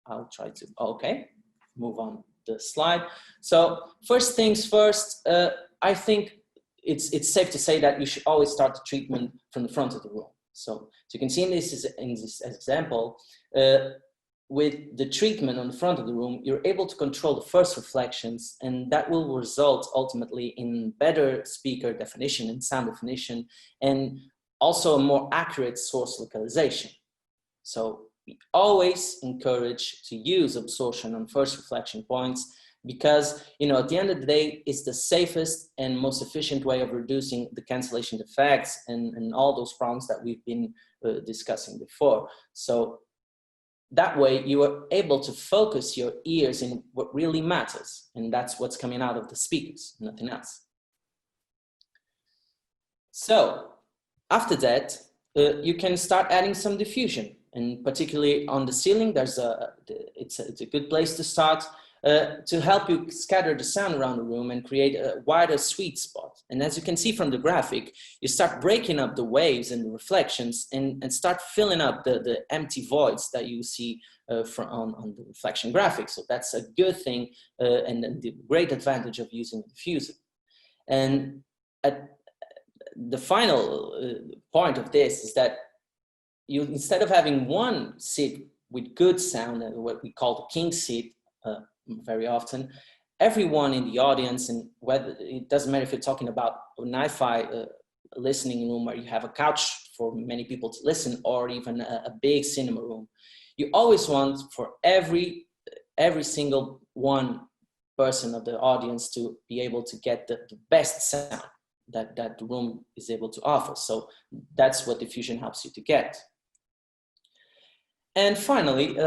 I'll try to, okay, move on the slide. So first things first, I think it's safe to say that you should always start the treatment from the front of the room. So you can see in this example, with the treatment on the front of the room, you're able to control the first reflections, and that will result ultimately in better speaker definition and sound definition, and also a more accurate source localization. So we always encourage to use absorption on first reflection points, because, you know, at the end of the day, it's the safest and most efficient way of reducing the cancellation defects and all those problems that we've been discussing before. So that way you are able to focus your ears in what really matters, and that's what's coming out of the speakers, nothing else. So after that, you can start adding some diffusion, and particularly on the ceiling, it's a good place to start to help you scatter the sound around the room and create a wider sweet spot. And as you can see from the graphic, you start breaking up the waves and the reflections and start filling up the empty voids that you see on the reflection graphic. So that's a good thing and the great advantage of using a diffuser. And the final point of this is that you, instead of having one seat with good sound, what we call the king seat, very often. Everyone in the audience, and whether it doesn't matter if you're talking about an hi-fi listening room where you have a couch for many people to listen, or even a big cinema room, you always want for every single one person of the audience to be able to get the best sound that the room is able to offer. So that's what diffusion helps you to get. And finally,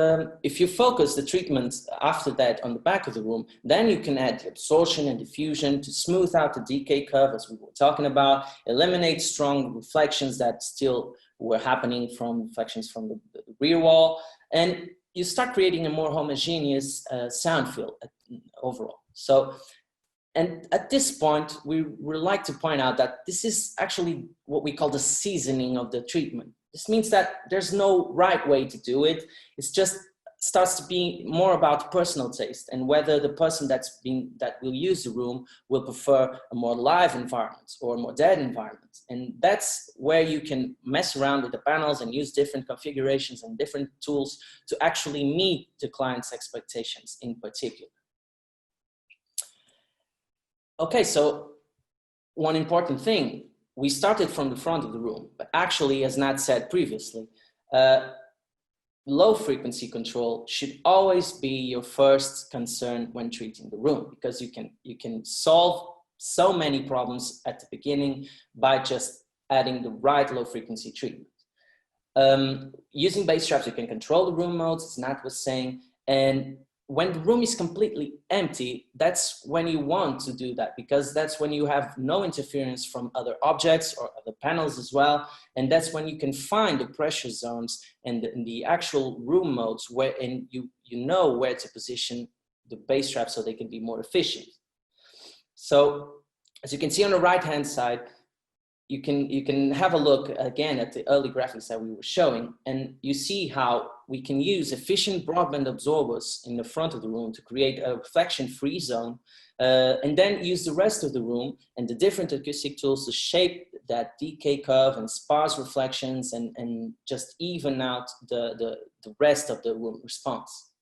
if you focus the treatment after that on the back of the room, then you can add the absorption and diffusion to smooth out the decay curve, as we were talking about, eliminate strong reflections that still were happening from reflections from the rear wall, and you start creating a more homogeneous sound field overall. So, and at this point, we would like to point out that this is actually what we call the seasoning of the treatment. This means that there's no right way to do it. It's just starts to be more about personal taste and whether the person that will use the room will prefer a more live environment or a more dead environment. And that's where you can mess around with the panels and use different configurations and different tools to actually meet the client's expectations in particular. Okay, so one important thing, we started from the front of the room, but actually, as Nat said previously, low frequency control should always be your first concern when treating the room, because you can solve so many problems at the beginning by just adding the right low frequency treatment. Using bass traps, you can control the room modes, as Nat was saying, and when the room is completely empty, that's when you want to do that, because that's when you have no interference from other objects or other panels as well. And that's when you can find the pressure zones and the actual room modes and you know where to position the bass trap so they can be more efficient. So as you can see on the right-hand side, you can have a look again at the early graphics that we were showing, and you see how we can use efficient broadband absorbers in the front of the room to create a reflection-free zone, and then use the rest of the room and the different acoustic tools to shape that decay curve and sparse reflections and just even out the rest of the room response.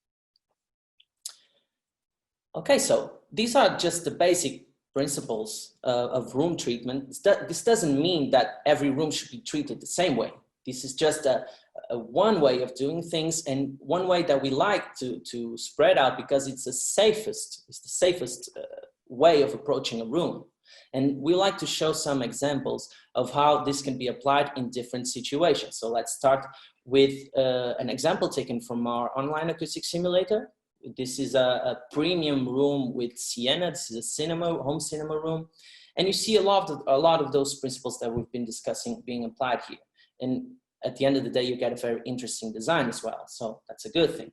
Okay, so these are just the basic principles of room treatment. This doesn't mean that every room should be treated the same way. This is just a one way of doing things, and one way that we like to spread out because it's the safest way of approaching a room. And we like to show some examples of how this can be applied in different situations. So let's start with an example taken from our online acoustic simulator. This is a premium room with Sienna. This is a home cinema room. And you see a lot of those principles that we've been discussing being applied here. And at the end of the day, you get a very interesting design as well. So that's a good thing.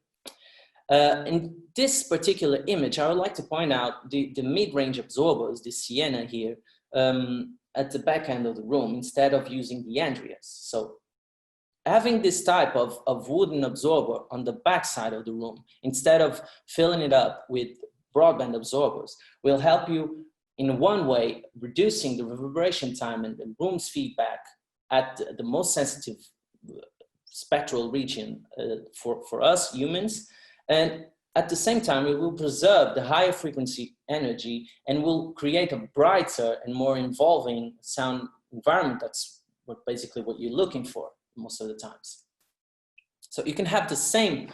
In this particular image, I would like to point out the mid-range absorbers, the Sienna here, at the back end of the room instead of using the Andreas. So having this type of wooden absorber on the back side of the room, instead of filling it up with broadband absorbers, will help you in one way, reducing the reverberation time and the room's feedback at the most sensitive spectral region for us humans. And at the same time, it will preserve the higher frequency energy and will create a brighter and more involving sound environment. That's basically what you're looking for most of the times. So you can have the same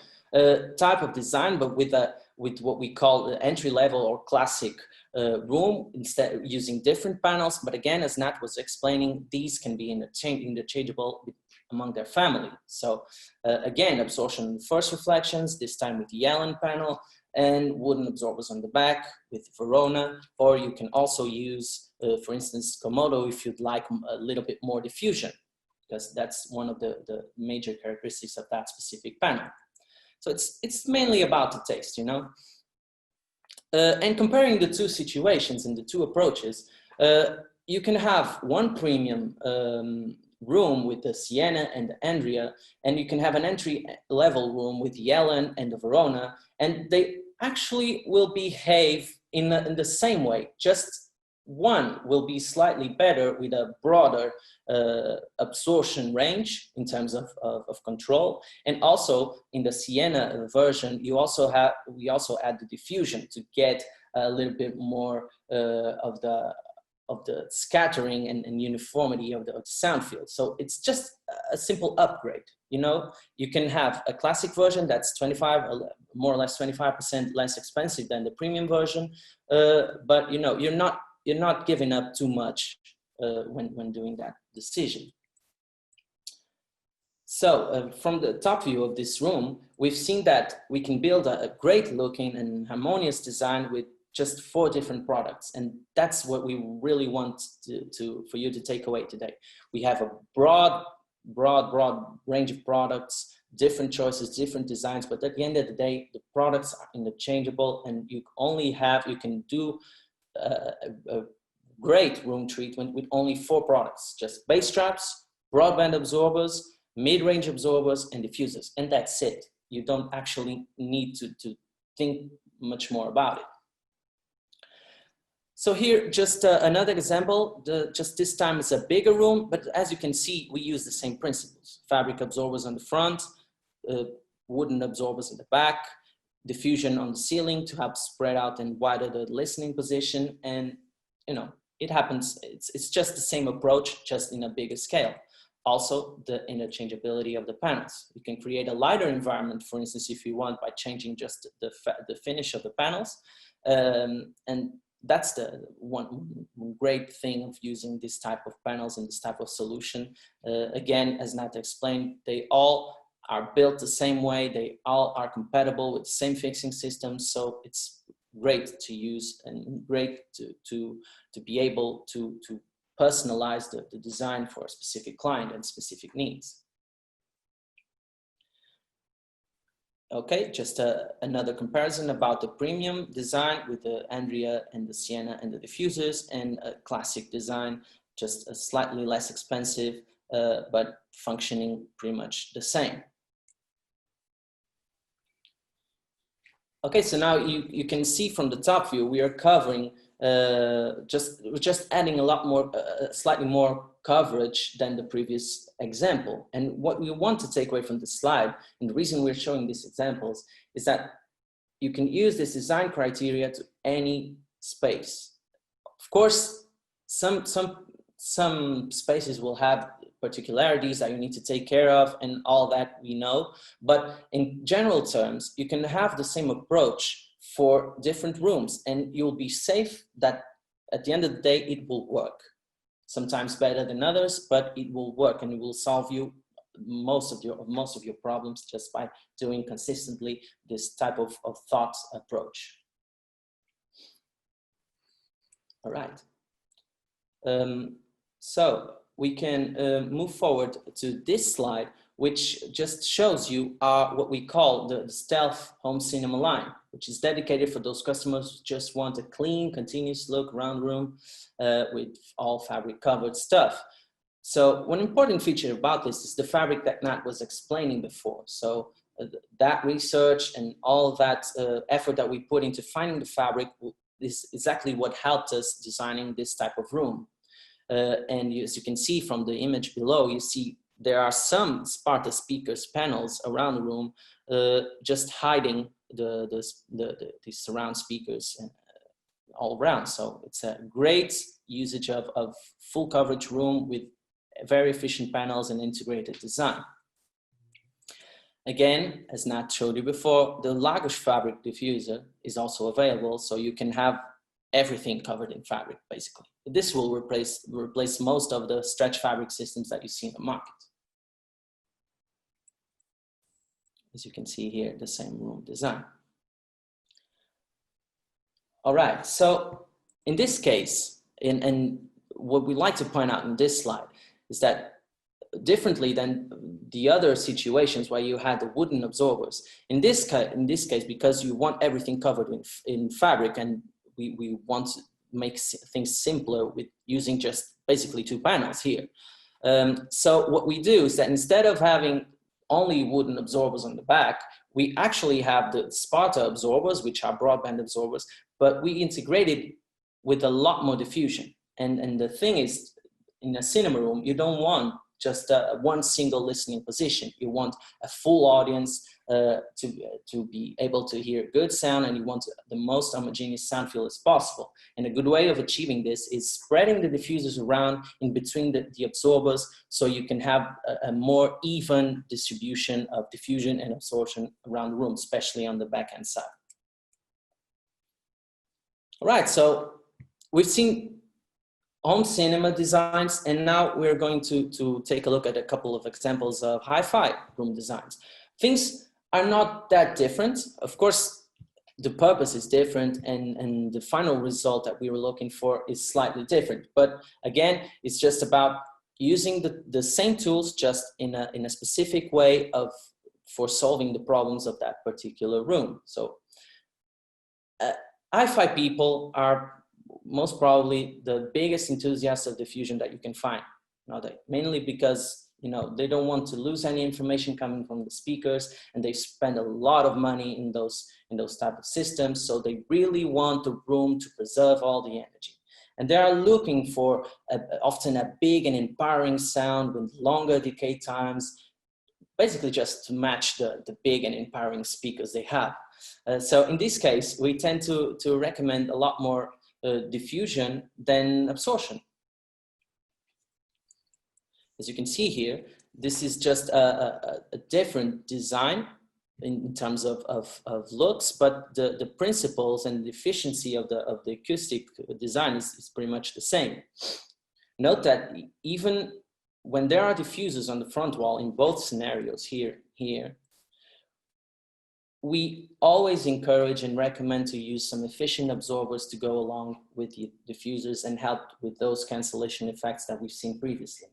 type of design, but with what we call the entry level or classic room, instead using different panels. But again, as Nat was explaining, these can be interchangeable among their family. So again, absorption first reflections, this time with the Yellen panel, and wooden absorbers on the back with Verona, or you can also use, for instance, Komodo if you'd like a little bit more diffusion, because that's one of the major characteristics of that specific panel. So it's mainly about the taste, you know. And comparing the two situations and the two approaches, you can have one premium room with the Sienna and the Andrea, and you can have an entry level room with the Yellen and the Verona, and they actually will behave in the same way, just one will be slightly better with a broader absorption range in terms of control. And also in the Sienna version, we also add the diffusion to get a little bit more of the scattering and uniformity of the sound field. So it's just a simple upgrade. You know, you can have a classic version that's more or less 25% less expensive than the premium version, but you know, you're not giving up too much when doing that decision. So from the top view of this room, we've seen that we can build a great looking and harmonious design with just 4 different products. And that's what we really want for you to take away today. We have a broad range of products, different choices, different designs, but at the end of the day, the products are interchangeable, and you can do a great room treatment with only 4 products, just bass traps, broadband absorbers, mid-range absorbers, and diffusers, and that's it. You don't actually need to think much more about it. So here, just another example, just this time it's a bigger room, but as you can see, we use the same principles. Fabric absorbers on the front, wooden absorbers in the back, diffusion on the ceiling to help spread out and widen the listening position. And, you know, it happens, it's just the same approach, just in a bigger scale. Also, the interchangeability of the panels. You can create a lighter environment, for instance, if you want, by changing just the finish of the panels. And that's the one great thing of using this type of panels and this type of solution. Again, as Nat explained, they all are built the same way. They all are compatible with the same fixing systems. So it's great to use and great to be able to personalize the design for a specific client and specific needs. Okay, just another comparison about the premium design with the Andrea and the Sienna and the diffusers, and a classic design, just a slightly less expensive, but functioning pretty much the same. Okay, so now you can see from the top view, we are covering, we're just adding a lot more, slightly more coverage than the previous example. And what we want to take away from the slide, and the reason we're showing these examples, is that you can use this design criteria to any space. Of course, some spaces will have particularities that you need to take care of, and all that we know. But in general terms, you can have the same approach for different rooms, and you'll be safe that at the end of the day, it will work. Sometimes better than others, but it will work, and it will solve you most of your problems just by doing consistently this type of thought approach. All right. So we can move forward to this slide, which just shows you what we call the Stealth Home Cinema line, which is dedicated for those customers who just want a clean, continuous look around room with all fabric covered stuff. So one important feature about this is the fabric that Nat was explaining before. So that research and all that effort that we put into finding the fabric is exactly what helped us designing this type of room. And as you can see from the image below, you see there are some Sparta speakers panels around the room, just hiding the surround speakers all around. So it's a great usage of full coverage room with very efficient panels and integrated design. Again, as Nat showed you before, the Lagos fabric diffuser is also available, so you can have everything covered in fabric, basically. This will replace most of the stretch fabric systems that you see in the market. As you can see here, the same room design. All right, so in this case, and what we like to point out in this slide is that differently than the other situations where you had the wooden absorbers, in this case, because you want everything covered in fabric, and we want to make things simpler with using just basically 2 panels here. So what we do is that instead of having only wooden absorbers on the back, we actually have the Sparta absorbers, which are broadband absorbers, but we integrated with a lot more diffusion. And the thing is, in a cinema room, you don't want just one single listening position. You want a full audience to be able to hear good sound, and you want the most homogeneous sound field as possible. And a good way of achieving this is spreading the diffusers around in between the absorbers, so you can have a more even distribution of diffusion and absorption around the room, especially on the backhand side. All right, so we've seen home cinema designs, and now we're going to take a look at a couple of examples of hi-fi room designs. Things are not that different. Of course, the purpose is different, and the final result that we were looking for is slightly different. But again, it's just about using the same tools, just in a specific way for solving the problems of that particular room. So hi-fi people are most probably the biggest enthusiasts of diffusion that you can find nowadays, mainly because they don't want to lose any information coming from the speakers, and they spend a lot of money in those type of systems. So they really want the room to preserve all the energy, and they are looking for often a big and empowering sound with longer decay times, basically just to match the big and empowering speakers they have. So in this case, we tend to recommend a lot more diffusion than absorption. As you can see here, this is just a different design in terms of looks, but the principles and the efficiency of the acoustic design is pretty much the same. Note that even when there are diffusers on the front wall in both scenarios here, we always encourage and recommend to use some efficient absorbers to go along with the diffusers and help with those cancellation effects that we've seen previously.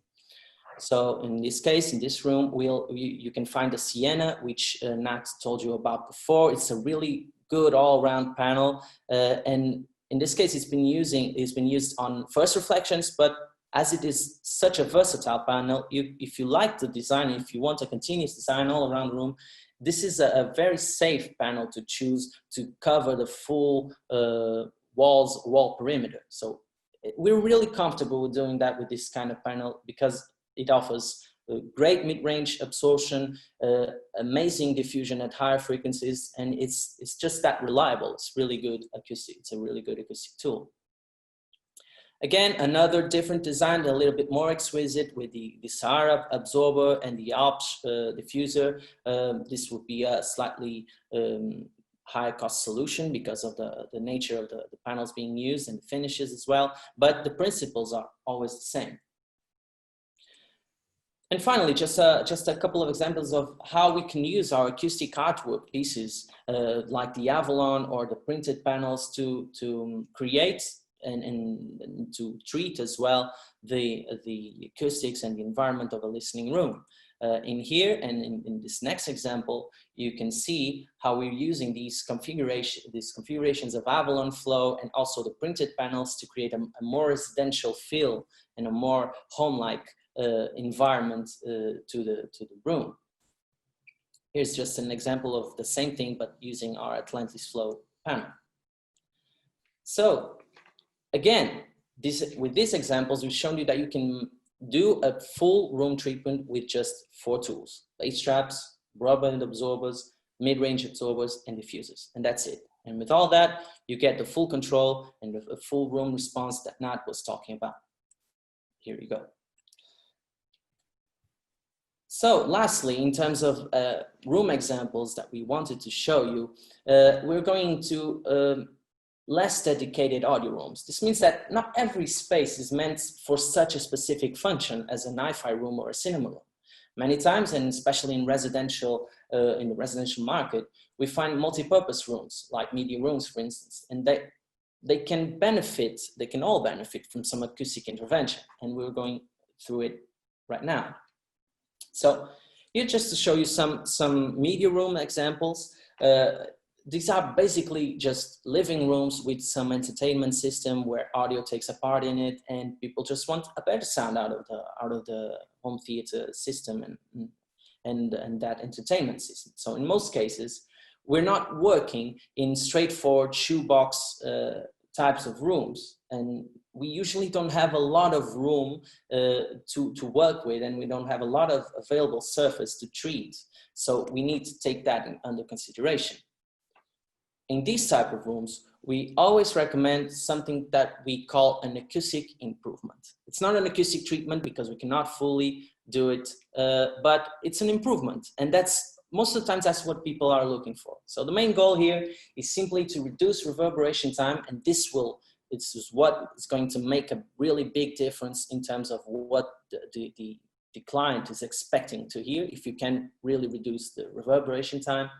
So in this case, in this room, you can find the Sienna, which Nat told you about before. It's a really good all-around panel, and in this case, it's been used on first reflections. But as it is such a versatile panel, if you like the design, if you want a continuous design all around the room, this is a very safe panel to choose to cover the full wall perimeter. So we're really comfortable with doing that with this kind of panel, because it offers great mid-range absorption, amazing diffusion at higher frequencies, and it's just that reliable. It's really good acoustic. It's a really good acoustic tool. Again, another different design, a little bit more exquisite, with the Sahara absorber and the Alps diffuser. This would be a slightly higher cost solution because of the nature of the panels being used and the finishes as well, but the principles are always the same. And finally, just a couple of examples of how we can use our acoustic artwork pieces, like the Avalon or the printed panels, to create and to treat as well the acoustics and the environment of a listening room. In here and in this next example, you can see how we're using these configurations of Avalon flow and also the printed panels to create a more residential feel and a more home-like environment to the room. Here's just an example of the same thing, but using our Atlantis flow panel. So again, with these examples, we've shown you that you can do a full room treatment with just 4 tools: bass traps, broadband absorbers, mid-range absorbers, and diffusers, and that's it. And with all that, you get the full control and the full room response that Nat was talking about. Here you go. So lastly, in terms of room examples that we wanted to show you, we're going to less dedicated audio rooms. This means that not every space is meant for such a specific function as an hi-fi room or a cinema room. Many times, and especially in the residential market, we find multi-purpose rooms, like media rooms, for instance, and they can all benefit from some acoustic intervention, and we're going through it right now. So here, just to show you some media room examples. These are basically just living rooms with some entertainment system where audio takes a part in it, and people just want a better sound out of the home theater system and that entertainment system. So in most cases, we're not working in straightforward shoebox types of rooms, and we usually don't have a lot of room to work with, and we don't have a lot of available surface to treat. So we need to take that under consideration. In these type of rooms, we always recommend something that we call an acoustic improvement. It's not an acoustic treatment because we cannot fully do it, but it's an improvement. And that's, most of the times, that's what people are looking for. So the main goal here is simply to reduce reverberation time, and this is what is going to make a really big difference in terms of what the client is expecting to hear, if you can really reduce the reverberation time.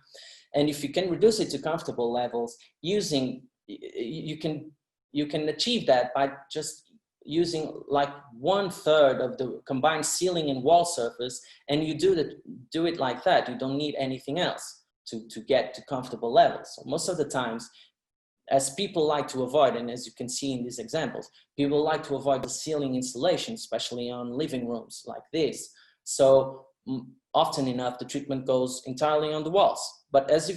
And if you can reduce it to comfortable levels, you can achieve that by just using like 1/3 of the combined ceiling and wall surface, and you do it like that. You don't need anything else to get to comfortable levels. So most of the times, as people like to avoid, and as you can see in these examples, people like to avoid the ceiling insulation, especially on living rooms like this. So often enough, the treatment goes entirely on the walls. But as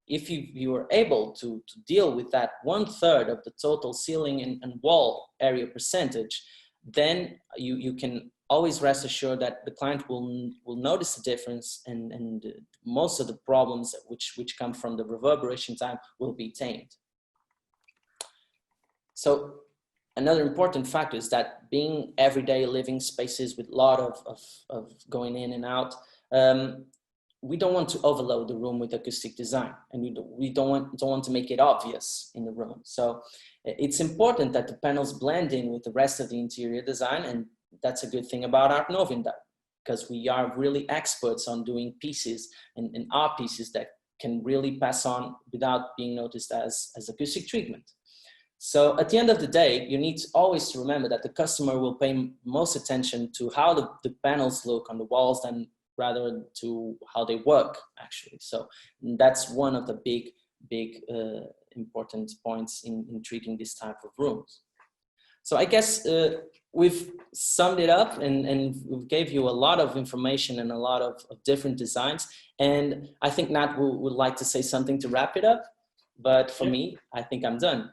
if you are able to deal with that 1/3 of the total ceiling and wall area percentage, then you can always rest assured that the client will notice the difference, and most of the problems which come from the reverberation time will be tamed. So another important factor is that being everyday living spaces with a lot of going in and out, we don't want to overload the room with acoustic design, and we don't want to make it obvious in the room. So it's important that the panels blend in with the rest of the interior design, and that's a good thing about Artnovion, because we are really experts on doing pieces and art pieces that can really pass on without being noticed as acoustic treatment. So at the end of the day, you need always to remember that the customer will pay most attention to how the panels look on the walls than rather to how they work, actually. So that's one of the big important points in treating this type of rooms. So I guess we've summed it up, and we gave you a lot of information and a lot of different designs. And I think Nat would like to say something to wrap it up. But for me, I think I'm done.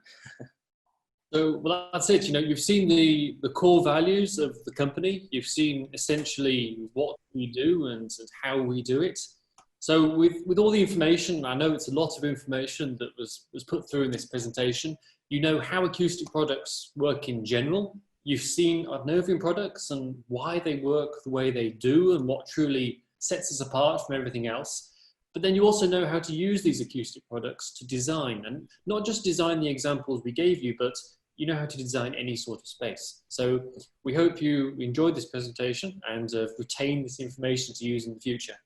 So, well, that's it. You know, you've seen the core values of the company. You've seen essentially what we do and how we do it. So with all the information, I know it's a lot of information that was put through in this presentation. You know how acoustic products work in general. You've seen Artnovion products and why they work the way they do and what truly sets us apart from everything else. But then you also know how to use these acoustic products to design, and not just design the examples we gave you, but you know how to design any sort of space. So we hope you enjoyed this presentation and retain this information to use in the future.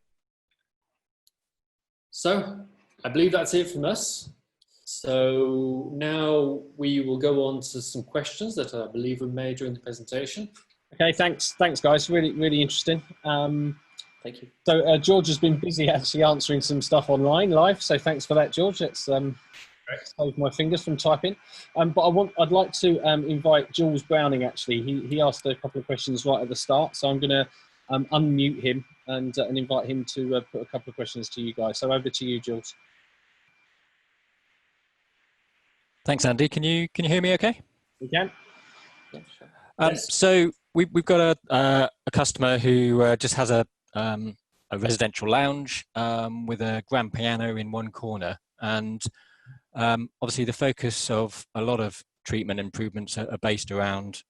So I believe that's it from us. So now we will go on to some questions that I believe were made during the presentation. Okay, thanks guys, really interesting. Thank you. So George has been busy actually answering some stuff online live, so thanks for that, George. It's saved my fingers from typing. But I'd like to invite Jules Browning. Actually, he asked a couple of questions right at the start, so I'm going to unmute him and invite him to put a couple of questions to you guys. So over to you, Jules. Thanks, Andy. Can you hear me okay? We can. Yeah, sure. Yes. So we've got a customer who just has a residential lounge with a grand piano in one corner, and obviously the focus of a lot of treatment improvements are based around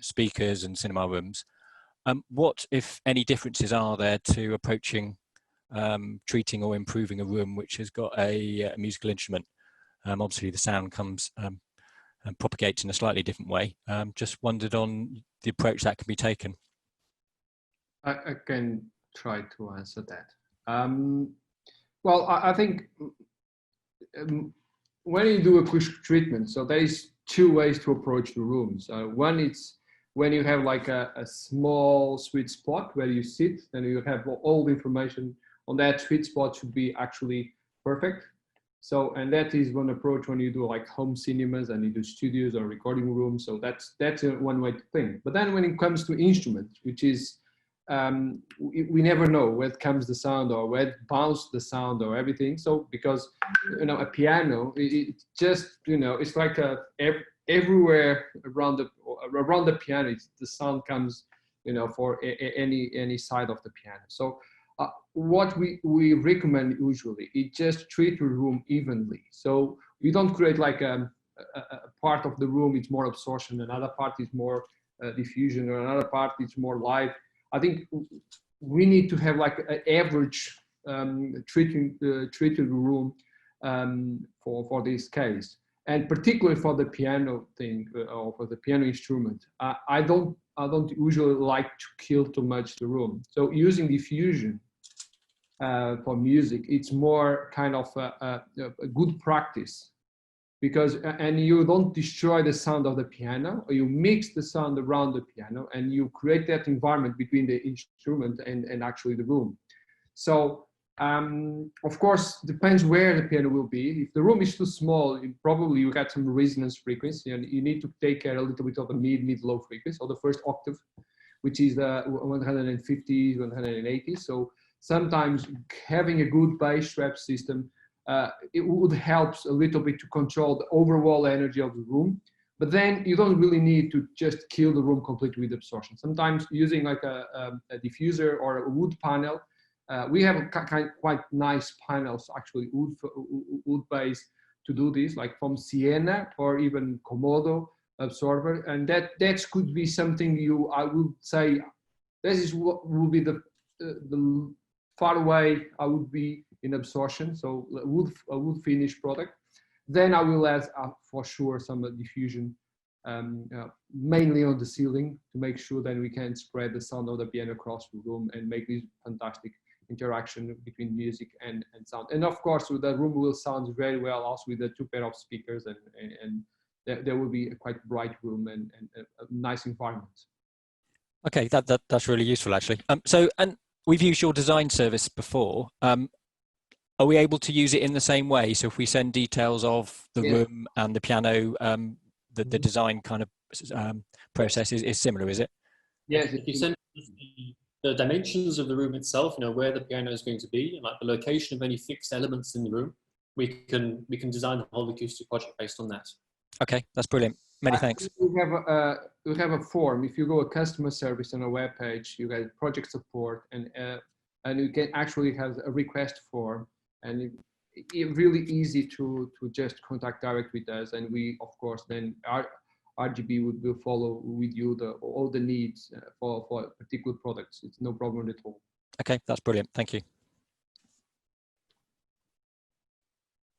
speakers and cinema rooms. What, if any, differences are there to approaching treating or improving a room which has got a musical instrument? Obviously the sound comes and propagates in a slightly different way. Just wondered on the approach that can be taken. I can try to answer that. Well, I think when you do acoustic treatment, so there is two ways to approach the rooms. One is when you have like a small sweet spot where you sit, then you have all the information on that sweet spot should be actually perfect. So, and that is one approach when you do like home cinemas and you do studios or recording rooms. So that's one way to think. But then when it comes to instruments, which is we never know where comes the sound or where it bounces the sound or everything. So because a piano, it just it's like everywhere around the piano, the sound comes for any side of the piano. So what we recommend usually is just treat your room evenly. So we don't create like a part of the room it's more absorption, another part is more diffusion, or another part is more live. I think we need to have like an average treated room for this case, and particularly for the piano thing or for the piano instrument. I don't usually like to kill too much the room. So using diffusion for music, it's more kind of a good practice, because and you don't destroy the sound of the piano, or you mix the sound around the piano and you create that environment between the instrument and actually the room. So of course, depends where the piano will be. If the room is too small, you got some resonance frequency, and you need to take care a little bit of the mid-low frequency, or the first octave, which is the 150, 180. So sometimes having a good bass trap system, it would help a little bit to control the overall energy of the room. But then you don't really need to just kill the room completely with absorption. Sometimes using like a diffuser or a wood panel, we have quite nice panels, actually wood based, to do this, like from Sienna or even Komodo absorber, and that could be something I would say this is what will be the far away I would be in absorption. So a wood finish product. Then I will add for sure some diffusion, mainly on the ceiling, to make sure that we can spread the sound of the piano across the room and make this fantastic interaction between music and sound. And of course, the room will sound very well also with the two pair of speakers, and there will be a quite bright room and a nice environment. Okay, that's really useful actually. So, and we've used your design service before. Are we able to use it in the same way? So if we send details of the room and the piano, the design kind of process is similar, is it? Yes. If you send the dimensions of the room itself, where the piano is going to be, and like the location of any fixed elements in the room, we can design the whole acoustic project based on that. Okay, that's brilliant. Many thanks. We have a form. If you go to customer service on a web page, you get project support, and you can actually have a request form, and it's really easy to just contact direct with us, and we of course then RGB will follow with you all the needs for particular products. It's no problem at all. Okay, that's brilliant. Thank you.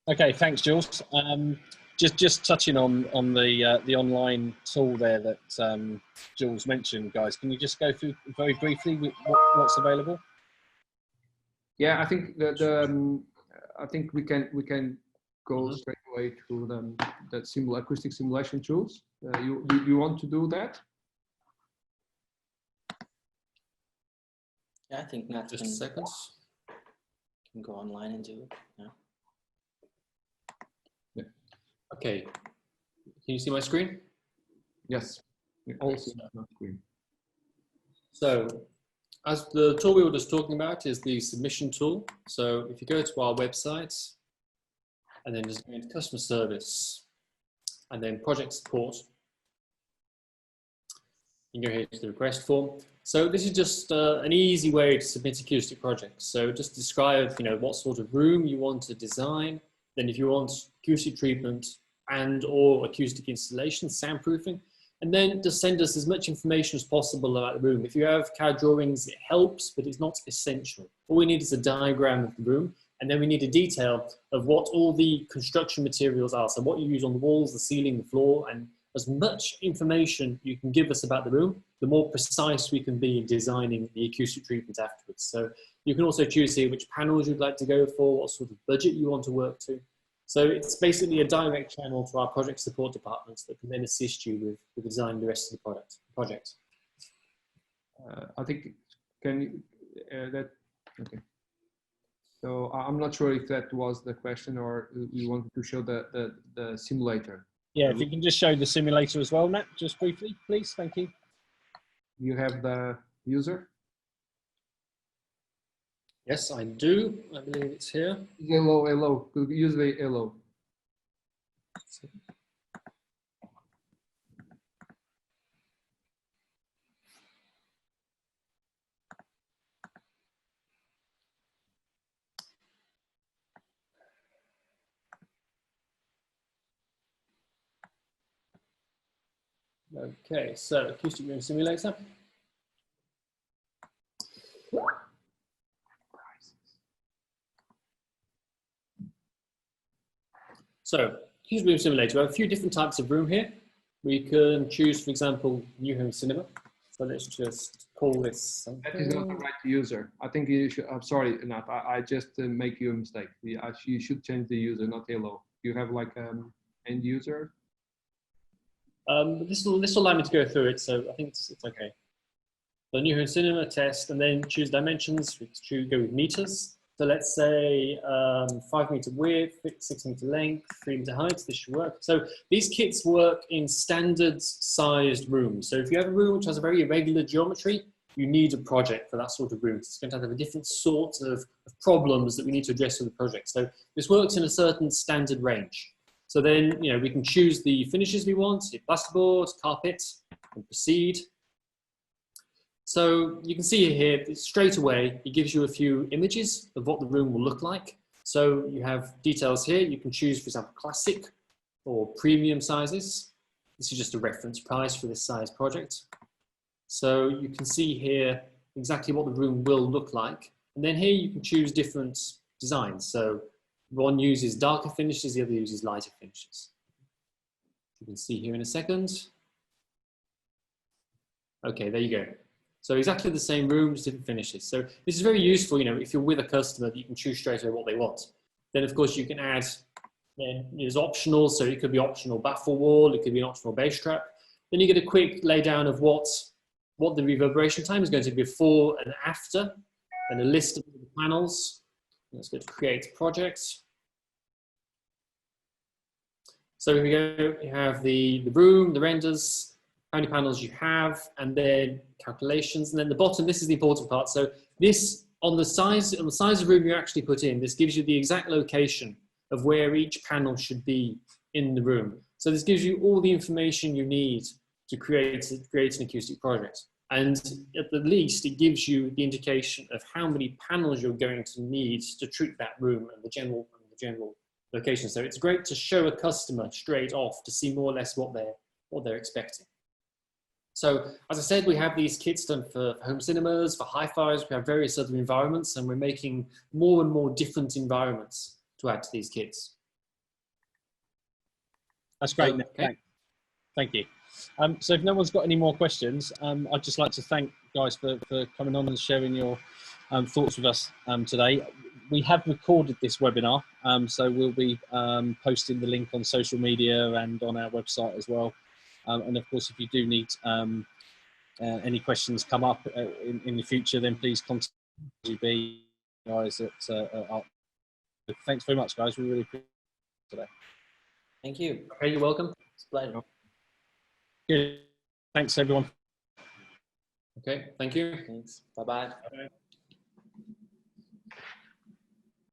Okay, thanks, Jules. Just touching on the online tool there that Jules mentioned, guys. Can you just go through very briefly what's available? Yeah, I think I think we can go straight away to the acoustic simulation tools. You want to do that? Yeah, I think Nat just a second. Can go online and do it. Yeah. Okay. Can you see my screen? Yes. We all see my screen. So, as the tool we were just talking about is the submission tool. So if you go to our website and then just go into customer service and then project support, you can go here to the request form. So this is just an easy way to submit acoustic projects. So just describe, what sort of room you want to design. Then if you want acoustic treatment and or acoustic installation, soundproofing, and then just send us as much information as possible about the room. If you have CAD drawings, it helps, but it's not essential. All we need is a diagram of the room, and then we need a detail of what all the construction materials are. So what you use on the walls, the ceiling, the floor, and as much information you can give us about the room, the more precise we can be in designing the acoustic treatment afterwards. So you can also choose here which panels you'd like to go for, what sort of budget you want to work to. So it's basically a direct channel to our project support departments that can then assist you with designing the rest of the project. I think, can you, okay. So I'm not sure if that was the question or you wanted to show the simulator. Yeah, if you can just show the simulator as well, Matt, just briefly, please. Thank you. You have the user? Yes, I do. I believe it's here. Hello. Use the hello. Okay, so acoustic room simulator. So, acoustic room simulator. We have a few different types of room here. We can choose, for example, new home cinema. So let's just call this something. That is not the right user. I think you should. I'm sorry, Nat. I just make you a mistake. You should change the user, not hello. You have like end user. This will allow me to go through it, so I think it's okay. So new home cinema test, and then choose dimensions. We choose go with meters. So let's say 5 meter width, 6 meter length, 3 meter height. This should work. So these kits work in standard sized rooms. So if you have a room which has a very irregular geometry, you need a project for that sort of room. It's going to have a different sort of problems that we need to address with the project. So this works in a certain standard range. So then, you know, we can choose the finishes we want, plasterboard, carpet, and proceed. So you can see here, straight away, it gives you a few images of what the room will look like. So you have details here. You can choose, for example, classic or premium sizes. This is just a reference price for this size project. So you can see here exactly what the room will look like. And then here you can choose different designs. So one uses darker finishes, the other uses lighter finishes. You can see here in a second. Okay, there you go. So exactly the same room, just different finishes. So this is very useful, you know, if you're with a customer, that you can choose straight away what they want. Then of course you can add, it's optional, so it could be optional baffle wall, it could be an optional bass trap. Then you get a quick laydown of what the reverberation time is going to be before and after, and a list of the panels. Let's go to create projects. So here we go, you have the room, the renders, how many panels you have, and then calculations, and then the bottom, this is the important part. So this, on the size of room you actually put in, this gives you the exact location of where each panel should be in the room. So this gives you all the information you need to create an acoustic project. And at the least, it gives you the indication of how many panels you're going to need to treat that room and the general location. So it's great to show a customer straight off to see more or less what they're expecting. So as I said, we have these kits done for home cinemas, for hi-fis, we have various other environments, and we're making more and more different environments to add to these kits. That's great. Okay. Thank you. So if no one's got any more questions, I'd just like to thank you guys for coming on and sharing your thoughts with us today. We have recorded this webinar, so we'll be posting the link on social media and on our website as well. And of course, if you do need any questions come up in the future, then please contact GB guys at Art. Thanks very much, guys. We really appreciate it today. Thank you. Okay, you're welcome. It's a pleasure. Good. Thanks, everyone. Okay, thank you. Thanks. Bye-bye. Okay.